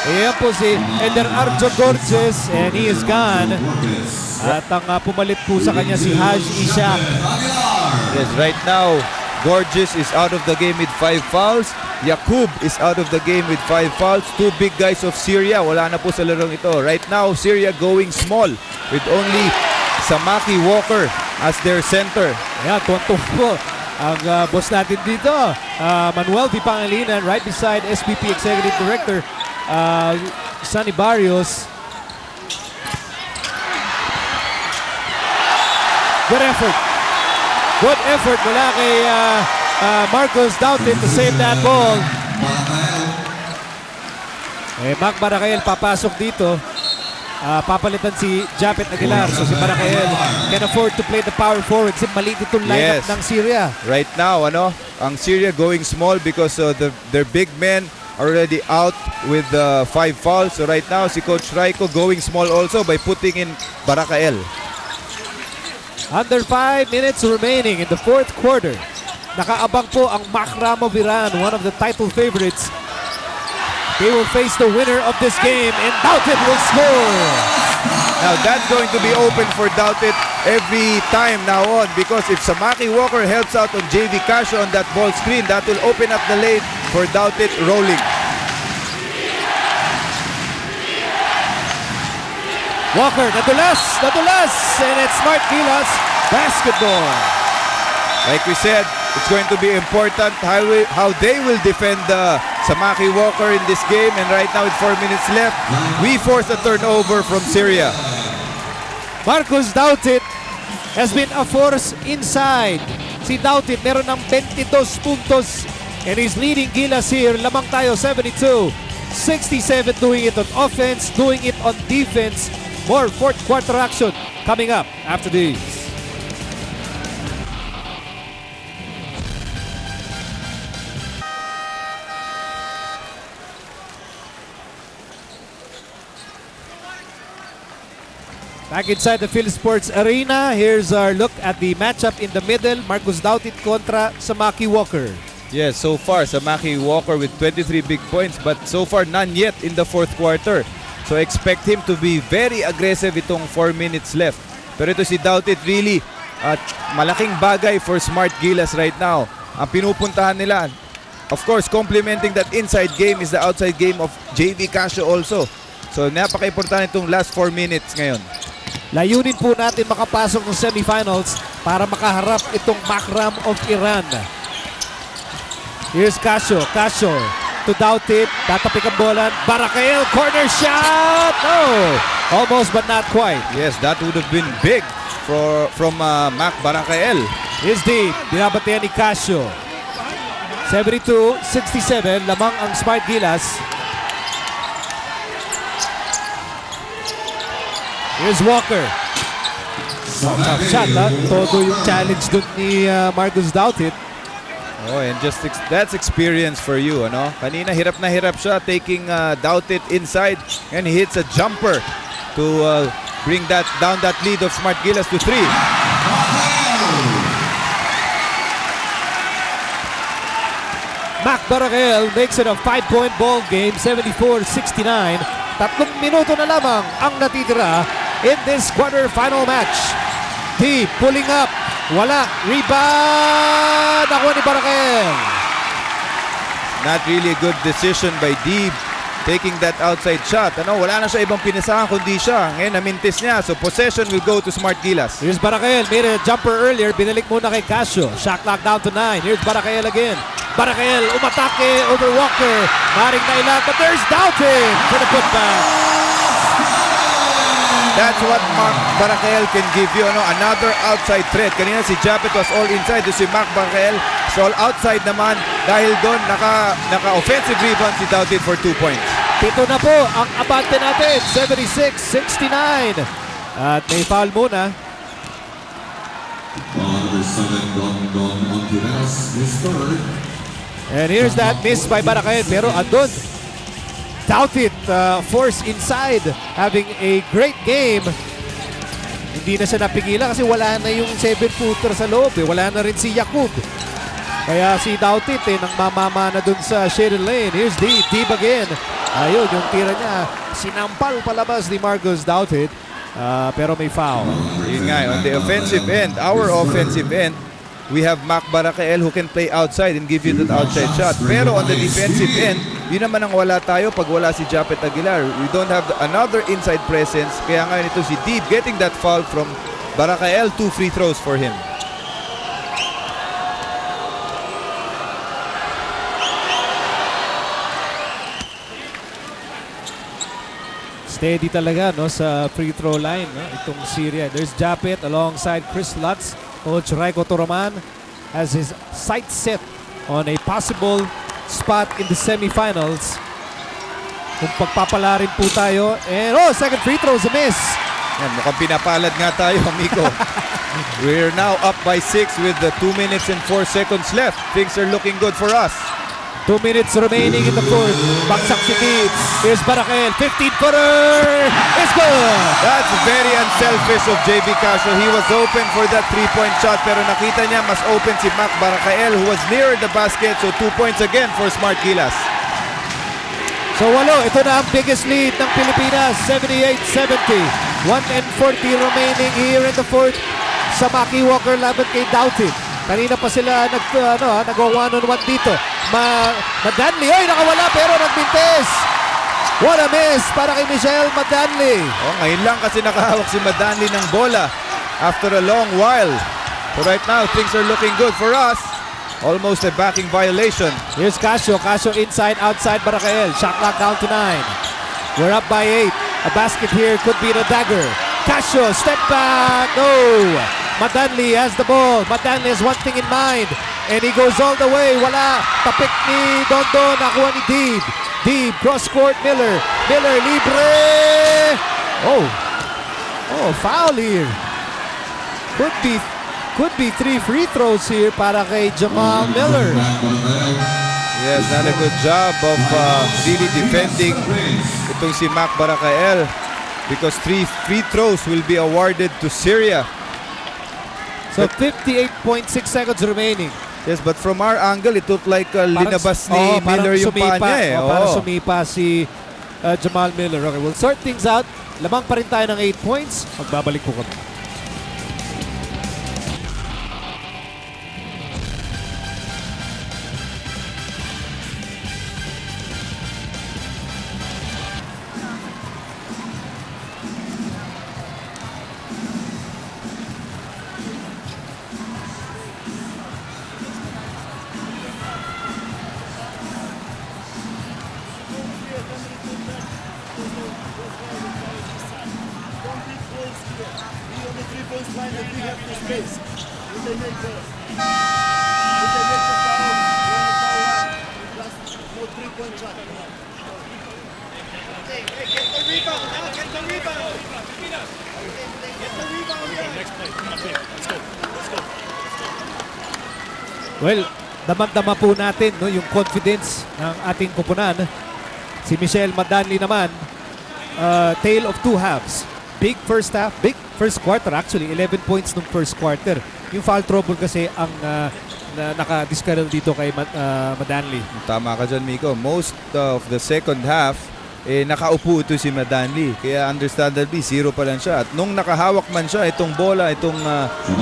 Ayan po si Eder Arjo Gorges, and he is gone. At ang pumalit po sa kanya si Haj Ishak. Yes, right now, Gorges is out of the game with 5 fouls. Yakub is out of the game with 5 fouls. 2 big guys of Syria, wala na po sa larong ito. Right now, Syria going small with only Samaki Walker as their center. Ayan, tuwan-tuwa po ang boss natin dito. Manuel Di Pangilinan, right beside SVP Executive Director Sunny Barrios. Good effort. Good effort mula kay Marcus Douthit to save that ball. Mac Baracael papasok dito. Papalitan si Japet Aguilar. So si Baracael can afford to play the power forward. Kasi maliit itong lineup ng Syria. Right now, ang Syria going small because their big men are already out with 5 fouls. So right now, si Coach Raiko going small also by putting in Baracael. Under 5 minutes remaining in the 4th quarter. Nakaabang po ang Macramo Viran, one of the title favorites. They will face the winner of this game, and Douthit will score. Now that's going to be open for Douthit every time now on, because if Samaki Walker helps out on JV Casio on that ball screen, that will open up the lane for Douthit rolling. Walker, nadulas, and it's Smart Gilas basketball. Like we said, it's going to be important how they will defend Samaki Walker in this game. And right now with 4 minutes left, we force a turnover from Syria. Marcus Douthit has been a force inside. Si Douthit meron ng 22 puntos and he's leading Gilas here. Lamang tayo 72-67, doing it on offense, doing it on defense. More 4th quarter action coming up after this. Back inside the Philsports arena, here's our look at the matchup in the middle. Marcus Douthit kontra Samaki Walker. Yes, so far, Samaki Walker with 23 big points, but so far none yet in the fourth quarter. So expect him to be very aggressive itong 4 minutes left. Pero ito si Douthit really malaking bagay for Smart Gilas right now. Ang pinupuntahan nila, of course, complementing that inside game is the outside game of JV Casio also. So napaka-importante itong last 4 minutes ngayon. Layunin po natin makapasok ng semifinals para makaharap itong Makram of Iran. Here's Casio. Casio to Douthit. Tatapik ang bola. Barakael, corner shot! No! Almost but not quite. Yes, that would have been big from Mac Barakael. Here's deep. Binabatean ni Casio. 72-67. Lamang ang Smart Gilas. Here's Walker. Tough shot, ha? Todo yung challenge dun ni Marcus Douthit. Oh, and just that's experience for you, ano? Kanina hirap na hirap siya taking Douthit inside, and he hits a jumper to bring that down that lead of Smart Gilas to 3. Mac Barakael makes it a 5-point ball game, 74-69. 3 minuto na lamang ang natitira in this quarterfinal match. Deep, pulling up. Wala. Rebound! Nakuha ni Barakael. Not really a good decision by Deeb taking that outside shot. Ano, wala na siya ibang pinisahan kundi siya. Ngayon, namintis niya. So, possession will go to Smart Gilas. Here's Barakael. Made a jumper earlier. Binalik muna kay Casio. Shot clock down to 9. Here's Barakael again. Barakael umatake over Walker. Maring na ilan, but there's Douthit for the putback. That's what Mac Barakael can give you. Ano, another outside threat. Kanina si Japet was all inside. Si Mac Barakael is all outside naman. Dahil doon, naka-offensive rebound si Douthit for 2 points. Pito na po ang abante natin. 76-69. At may foul muna. Number 7, Don Anthems, his third. And here's that miss by Barakael. Pero andun, Douthit force inside, having a great game. Hindi na siya napigilan kasi wala na yung 7-footer sa loob. Wala na rin si Yakub. Kaya si Douthit nang mamama na dun sa shaded lane. Here's Deeb. Deeb again. Ayun, yung tira niya. Sinampal palabas ni Marcus Douthit. Pero may foul. Yun nga, on the offensive end, our offensive end, we have Mac Barakael who can play outside and give you that outside shot. Pero on the defensive end, yun naman ang wala tayo pag wala si Japet Aguilar. We don't have another inside presence. Kaya ngayon ito si Deeb getting that foul from Barakael. 2 free throws for him. Steady talaga no sa free throw line no itong Syria. There's Japet alongside Chris Lutz. Coach Raiko Toroman has his sights set on a possible spot in the semifinals. Kung pagpapala rin po tayo. And second free throw is a miss. Yan, mukhang pinapalad nga tayo, amigo. We're now up by 6 with the 2 minutes and 4 seconds left. Things are looking good for us. 2 minutes remaining in the fourth. Bagsak si Deeb. Here's Barakael. 15-footer. It's good. That's very unselfish of JV Casio. He was open for that 3-point shot pero nakita niya mas open si Mac Barakael who was near the basket. So 2 points again for Smart Gilas. So walo, ito na ang biggest lead ng Pilipinas. 78-70. 1:40 remaining here in the fourth. Samaki Walker laban kay Douthit. Kanina pa sila nag-1-on-1 dito. Madanli, nakawala pero nagbintes. What a miss para kay Michelle Madanli. Ngayon lang kasi nakahawak si Madanli ng bola after a long while. So right now, things are looking good for us. Almost a backing violation. Here's Casio. Casio inside, outside Barakael. Shot clock down to 9. We're up by 8. A basket here could be the dagger. Casio, step back. No. Madanli has the ball. Madanli has one thing in mind. And he goes all the way. Wala. Tapik ni Dondon. Nakuha ni Deeb. Deeb, cross court, Miller. Miller, libre. Oh, foul here. Could be 3 free throws here para kay Jamal Miller. Yes, not a good job of really defending itong si Mac Barakael because 3 free throws will be awarded to Syria. So 58.6 seconds remaining. Yes, but from our angle, it looked like linabas ni Miller yung paa niya eh. Parang sumipa si Jamal Miller. Okay, we'll sort things out. Lamang pa rin tayo ng 8 points. Magbabalik po kami. Well, damang-dama po natin no, yung confidence ng ating kupunan. Si Michelle Madanli naman, tale of two halves. Big first half, big first quarter actually, 11 points nung first quarter. Yung foul trouble kasi ang naka-discarrel dito kay Madanli. Tama ka dyan, Miko. Most of the second half, nakaupo ito si Madanli. Kaya understandably, 0 pa lang siya. At nung nakahawak man siya, itong bola, itong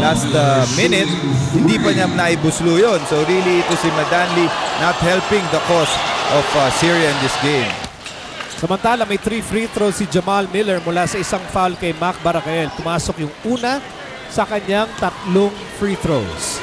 last minute, hindi pa niya naibuslo yun. So really, ito si Madanli not helping the cause of Syria in this game. Samantala, may 3 free throws si Jamal Miller mula sa isang foul kay Mac Baracael. Pumasok yung una sa kanyang 3 free throws.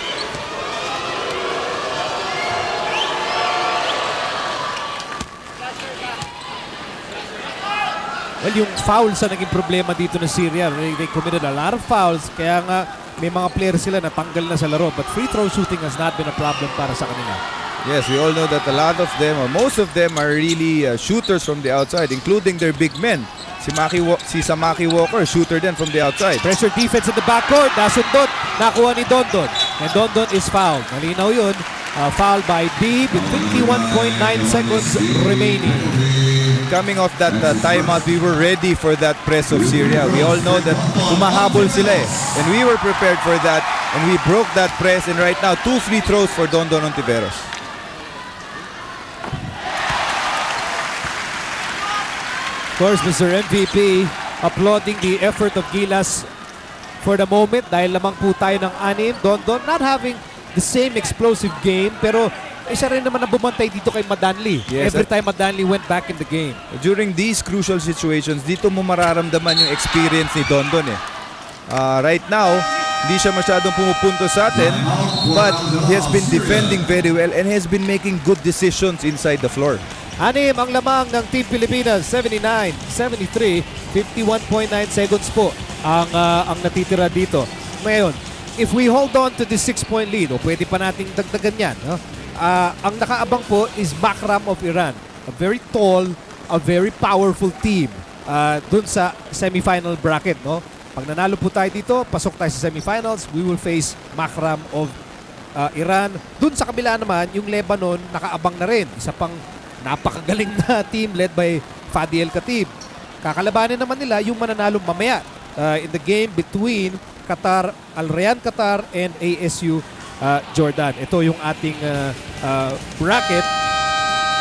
Well, yung fouls ang naging problema dito ng Syria. They committed a lot of fouls. Kaya nga may mga players sila na tanggal na sa laro. But free throw shooting has not been a problem para sa kanila. Yes, we all know that a lot of them, or most of them, are really shooters from the outside, including their big men. Si Samaki Walker, shooter din from the outside. Pressure defense in the backcourt. Nasundot. Nakuha ni Dondon. And Dondon is fouled. Malinaw yun. Foul by B with 51.9 seconds remaining. Coming off that timeout, we were ready for that press of Syria. We all know that humahabol sila eh. And we were prepared for that. And we broke that press. And right now, 2 free throws for Dondon Ontiveros. Of course, Mr. MVP applauding the effort of Gilas for the moment dahil lamang po tayo ng 6. Dondon not having the same explosive game pero isa rin naman ang bumantay dito kay Madanli. Yes, every time Madanli went back in the game. During these crucial situations, dito mo mararamdaman yung experience ni Dondon eh. Right now, hindi siya masyadong pumupunto sa atin, but he has been defending very well and has been making good decisions inside the floor. 6 ang lamang ng Team Pilipinas, 79-73, 51.9 seconds po ang natitira dito. Ngayon, if we hold on to this 6-point lead, o pwede pa nating dagdagan yan, no? Ang nakaabang po is Makram of Iran. A very tall, a very powerful team dun sa semifinal bracket. No? Pag nanalo po tayo dito, pasok tayo sa semifinals, we will face Makram of Iran. Dun sa kabila naman, yung Lebanon, nakaabang na rin. Isa pang napakagaling na team led by Fadi El Khatib. Kakalabanin naman nila yung mananalo mamaya in the game between Qatar, Al Rayyan Qatar and ASU Jordan. Ito yung ating bracket.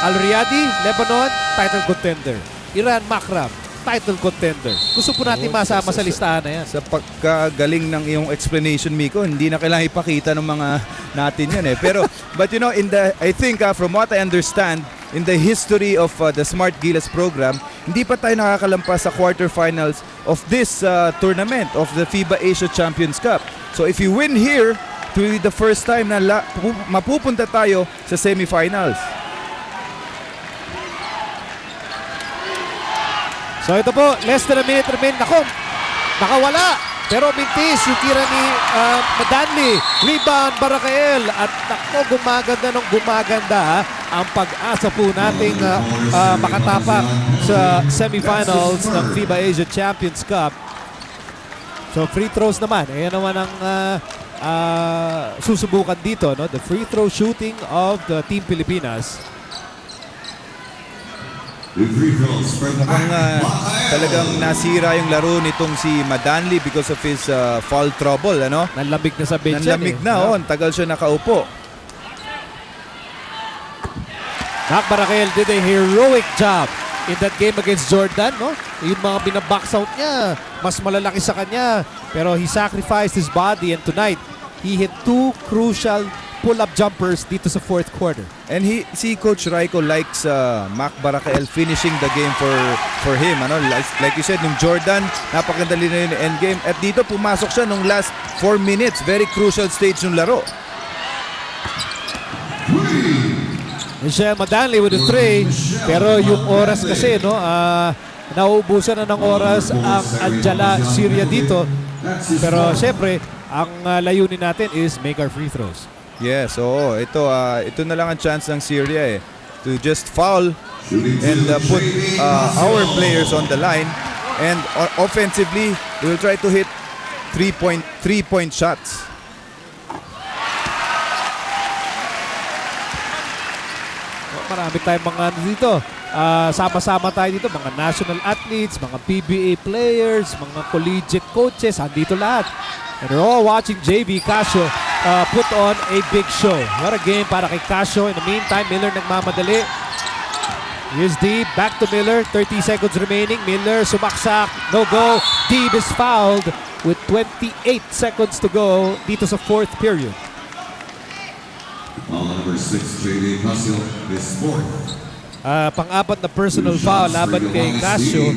Al Riyadi, Lebanon, title contender. Iran, Makram, title contender. Gusto po natin masama sa listahan na yan. Sa pagkagaling ng iyong explanation, Miko, hindi na kailangan ipakita ng mga natin yan eh. Pero, but you know, I think from what I understand, in the history of the Smart Gilas program, hindi pa tayo nakakalampas sa quarterfinals of this tournament of the FIBA Asia Champions Cup. So if you win here, it will be the first time na mapupunta tayo sa semifinals. So ito po, less than a minute remain. Nako, nakawala. Pero mintis yung tira ni Madanli. Rebound, Baracael. At nako, gumaganda ng gumaganda ang pag-asa po nating makatapak sa semifinals ng FIBA Asia Champions Cup. So free throws naman. Ayan naman ang susubukan dito. No? The free throw shooting of the Team Pilipinas. Mukhang talagang nasira yung laro nitong si Madanli because of his foul trouble, ano? Nanlamig na sa bench. Nanlamig na, ang tagal siya nakaupo. Mac Barakel did a heroic job in that game against Jordan, no? Yung mga binabox out niya, mas malalaki sa kanya. Pero he sacrificed his body and tonight, he hit 2 crucial pull-up jumpers dito sa fourth quarter. And si Coach Raiko likes Mac Barakel finishing the game for him. Ano? Like you said, nung Jordan, napakandali na yung endgame. At dito, pumasok siya nung last 4 minutes. Very crucial stage ng laro. Michelle Madanli with the 3, pero yung oras kasi, no, nauubusan na ng oras ang Al-Jala Syria dito. Pero syempre, ang layunin natin is make our free throws. Yes, oo. Ito na lang ang chance ng Syria to just foul and put our players on the line. And offensively, we will try to hit 3-point shots. Marami tayong mga dito. Sama-sama tayo dito. Mga national athletes, mga PBA players, mga collegiate coaches. Andito lahat. And we're all watching JV Casio put on a big show. What a game para kay Casio. In the meantime, Miller nagmamadali. Here's Deeb. Back to Miller. 30 seconds remaining. Miller sumaksak. No go. Deeb is fouled with 28 seconds to go dito sa fourth period. Number 6, JD Casio, is fourth. Pang-apat na personal foul laban kay Casio.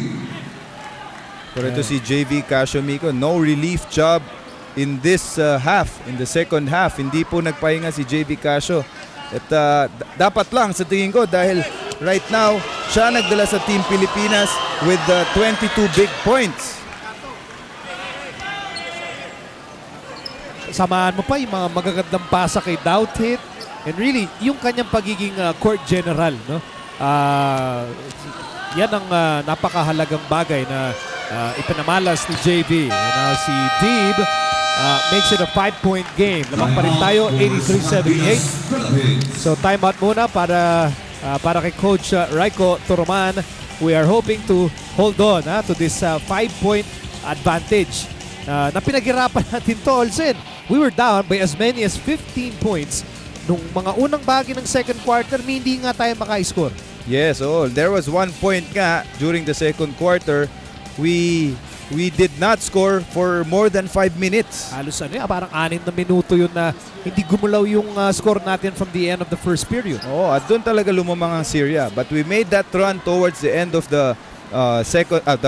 Pero ito si JV Casio, Miko, no relief job in this half, in the second half. Hindi po nagpahinga si JV Casio. At dapat lang sa tingin ko dahil right now, siya nagdala sa Team Pilipinas with 22 big points. Samahan mo pa yung mga magagandang pasa kay Douthit. And really, yung kanyang pagiging court general, no? Yan ang napakahalagang bagay na ipinamalas ni JV. And now si Deeb makes it a 5-point game. Lamang pa rin tayo, 83-78. So timeout muna para kay Coach Raiko Toroman. We are hoping to hold on to this 5-point advantage na pinaghirapan natin to, Olsen. We were down by as many as 15 points nung mga unang bahagi ng second quarter, hindi nga tayo maka-score. Yes, there was 1 point nga during the second quarter. We did not score for more than 5 minutes. Halos parang 6 na minuto yun na hindi gumulaw yung score natin from the end of the first period. At doon talaga lumamang ang Syria. But we made that run towards the end of the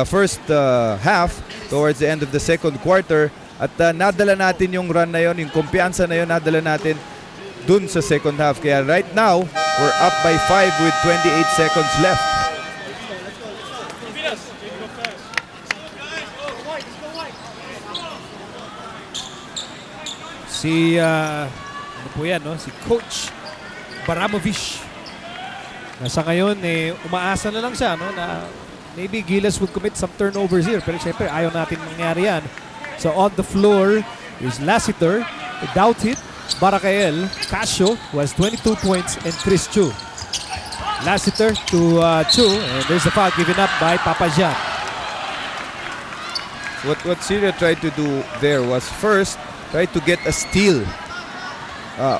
first half, towards the end of the second quarter. At nadala natin yung run na yon, yung kumpiyansa na yon, nadala natin dun sa second half. Kaya right now, we're up by 5 with 28 seconds left. Si, ano po yan, no? Si Coach Baramovich. Nasa ngayon, umaasa na lang siya, no? Na maybe Gilas would commit some turnovers here. Pero syempre, ayaw natin mangyari yan. So on the floor is Lassiter, Douthit, Barakel, Casio, who has 22 points, and Chris Chu. Lassiter to Chu, and there's a foul given up by Papajan. What Syria tried to do there was first try to get a steal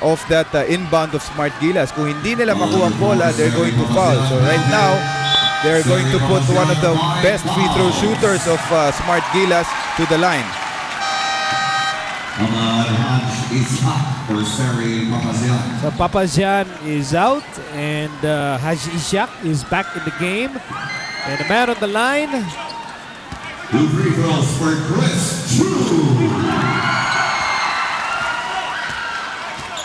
of that inbound of Smart Gilas. Kung hindi nila makuha ang bola, they're going to foul. So right now, they're going to put one of the best free throw shooters of Smart Gilas to the line. So Papazian is out and Haj Ishak is back in the game. And the man on the line. 2 free throws for Chris Chu.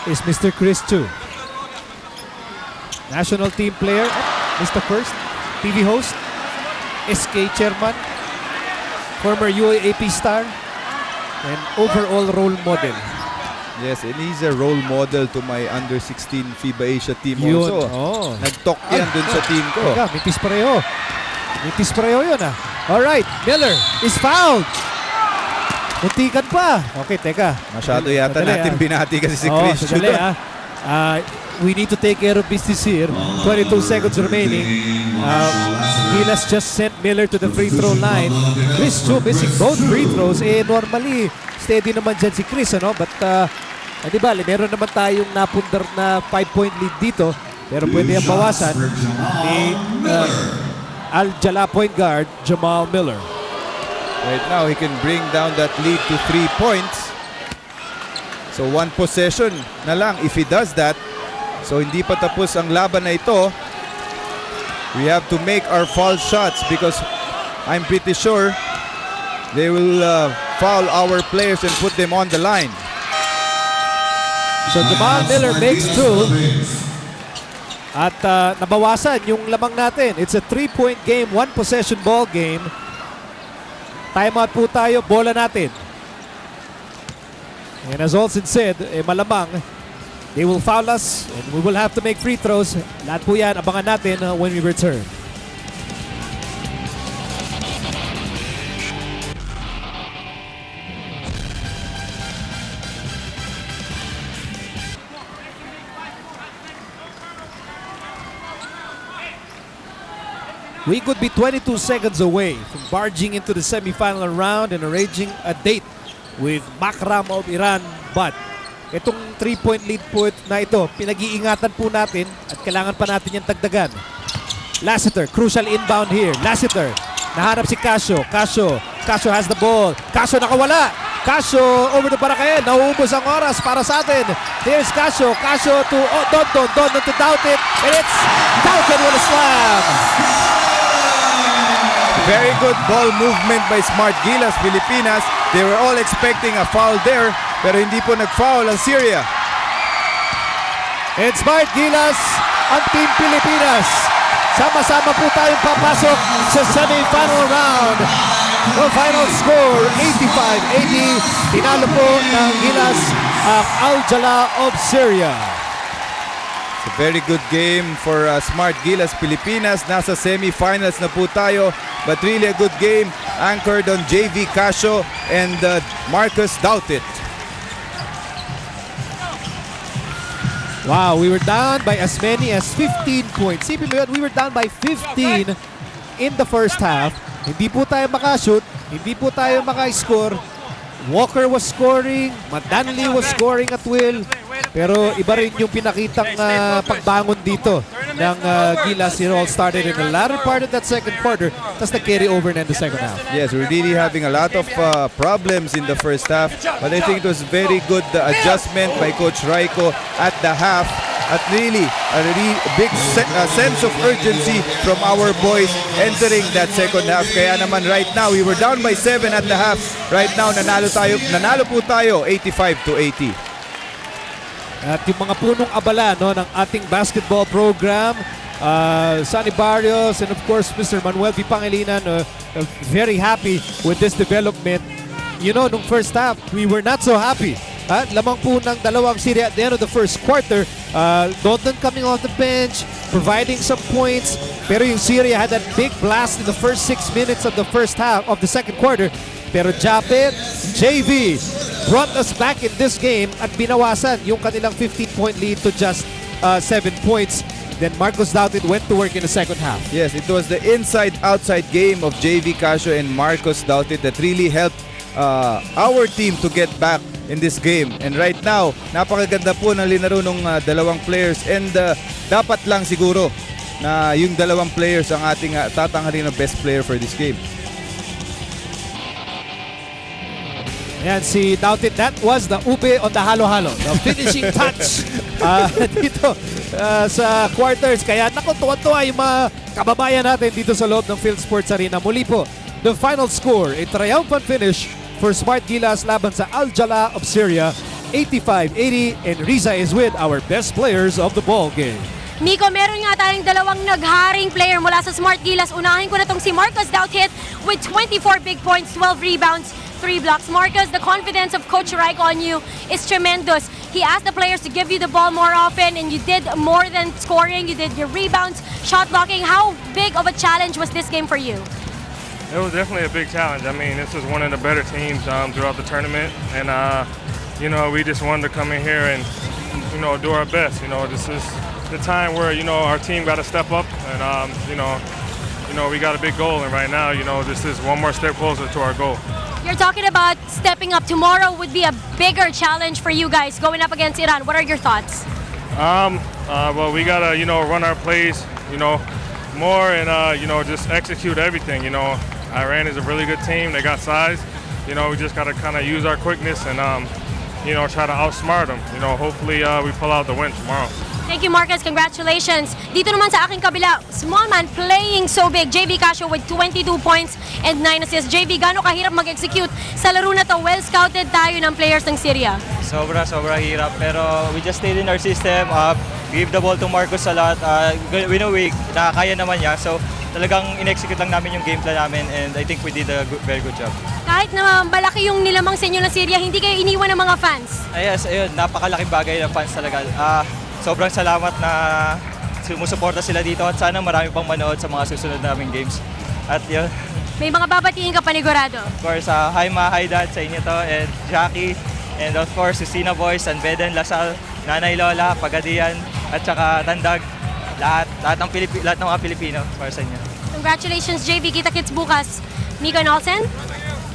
Is Mr. Chris Chu. National team player, Mr. First, TV host, SK chairman, former UAAP star, and overall role model. Yes, and he's a role model to my under-16 FIBA Asia team Yun, also. Nag-talk yan dun sa team ko. Teka, mitis pareho. Mitis pareho yun Alright, Miller is fouled. Muntikan pa. Okay, teka. Masyado yata natin binati kasi si Chris Chu. We need to take care of business here. 22 seconds remaining. Gilas just sent Miller to the free throw line. Chris Chu missing both free throws. Normally, steady naman dyan si Chris, But, di ba, meron naman tayong napundar na 5-point lead dito. Pero pwede ang bawasan ni Al-Jala point guard, Jamal Miller. Right now, he can bring down that lead to 3 points. So one possession na lang if he does that. So hindi pa tapos ang laban na ito. We have to make our foul shots because I'm pretty sure they will foul our players and put them on the line. So Jamal Miller makes 2. At nabawasan yung lamang natin. It's a 3-point game, 1 possession ball game. Timeout po tayo, bola natin. And as Olsen said, malamang they will foul us and we will have to make free throws. Lahat po yan, abangan natin when we return. We could be 22 seconds away from barging into the semifinal round and arranging a date with Makram of Iran. But itong 3-point lead po na ito, pinag-iingatan po natin at kailangan pa natin yung tagdagan. Lassiter, crucial inbound here. Lassiter, nahanap si Casio. Casio has the ball. Casio nakawala. Casio over the Barakayan. Nauubos ang oras para sa atin. Here's Casio. Casio to Don to Douthit. And it's Douthit with a slam. Very good ball movement by Smart Gilas, Pilipinas. They were all expecting a foul there, pero hindi po nag-foul ang Syria. And Smart Gilas, ang Team Pilipinas. Sama-sama po tayong papasok sa semi-final round. The final score, 85-80. Tinalo po ng Gilas ang Al-Jala of Syria. A very good game for Smart Gilas, Pilipinas. Nasa semi-finals na po tayo. But really a good game anchored on JV Casio and Marcus Douthit. Wow, we were down by as many as 15 points. We were down by 15 in the first half. Hindi po tayo makashoot, hindi po tayo maka-score. Walker was scoring, Madanli was scoring at will. Pero iba rin yung pinakitang pagbangon dito ng Gilas. It all started in the latter part of that second quarter, tapos nag-carry over na in the second half. Yes, we're really having a lot of problems in the first half. But I think it was very good adjustment by Coach Raiko at the half. At really, a big sense of urgency from our boys entering that second half. Kaya naman right now, we were down by 7 at the half. Right now, nanalo po tayo 85-80. At yung mga punong abala ng ating basketball program, Sonny Barrios and of course Mr. Manuel V. Pangilinan, very happy with this development. You know, nung first half, we were not so happy. Lamang po ng dalawang Syria at the end of the first quarter. Doughit coming off the bench, providing some points. Pero yung Syria had that big blast in the first 6 minutes of the first half of the second quarter. Pero Japet, JV brought us back in this game at binawasan yung kanilang 15-point lead to just 7 points. Then Marcus Douthit went to work in the second half. Yes, it was the inside-outside game of JV Casio and Marcus Douthit that really helped our team to get back in this game. And right now, napakaganda po ng linaro ng dalawang players and dapat lang siguro na yung dalawang players ang ating tatanghalin na best player for this game. Yan si Douthit, that was the ube on the halo-halo, the finishing touch dito sa quarters. Kaya tuwa-tuwa yung mga kababayan natin dito sa loob ng Philsports Arena. Muli po, the final score, a triumphant finish for Smart Gilas laban sa Al-Jala of Syria, 85-80, and Riza is with our best players of the ball game. Miko, meron nga tayong dalawang nagharing player mula sa Smart Gilas. Unahin ko na tong si Marcus Douthit with 24 big points, 12 rebounds, 3 blocks. Marcus, the confidence of Coach Raiko on you is tremendous. He asked the players to give you the ball more often, and you did more than scoring. You did your rebounds, shot blocking. How big of a challenge was this game for you? It was definitely a big challenge. I mean, this was one of the better teams throughout the tournament, and you know, we just wanted to come in here and do our best. You know, this is the time where our team got to step up, and you know, we got a big goal, and right now, this is one more step closer to our goal. You're talking about stepping up. Tomorrow would be a bigger challenge for you guys going up against Iran. What are your thoughts? But we gotta, run our plays, more and just execute everything. Iran is a really good team. They got size. We just gotta kind of use our quickness and try to outsmart them. Hopefully we pull out the win tomorrow. Thank you, Marcus. Congratulations. Dito naman sa aking kabila, small man playing so big. JV Casio with 22 points and 9 assists. JV, gaano kahirap mag-execute sa laro na to? Well scouted tayo ng players ng Syria. Sobra hirap. Pero we just stayed in our system. Give the ball to Marcus a lot. We know nakakaya naman niya. So talagang in-execute lang namin yung game plan namin and I think we did a very good job. Kahit na malaki yung nilamang sa inyo ng Syria, hindi kayo iniwan ng mga fans. Yes, ayun. Napakalaking bagay ng fans talaga. Sobrang salamat na sumusuporta sila dito at sana marami pang manood sa mga susunod naming games. At yun. May mga babatiin ka panigurado. Of course, hi Ma, hi Dad sa inyo to, and Jackie, and of course, Susina Boys, and Beden, Lasal, Nanay Lola, Pagadian, at saka Tandag, lahat ng mga Pilipino para sa inyo. Congratulations, JV. Kita-kits bukas. Miko Nolsen?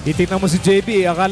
Titignan mo si JB, akala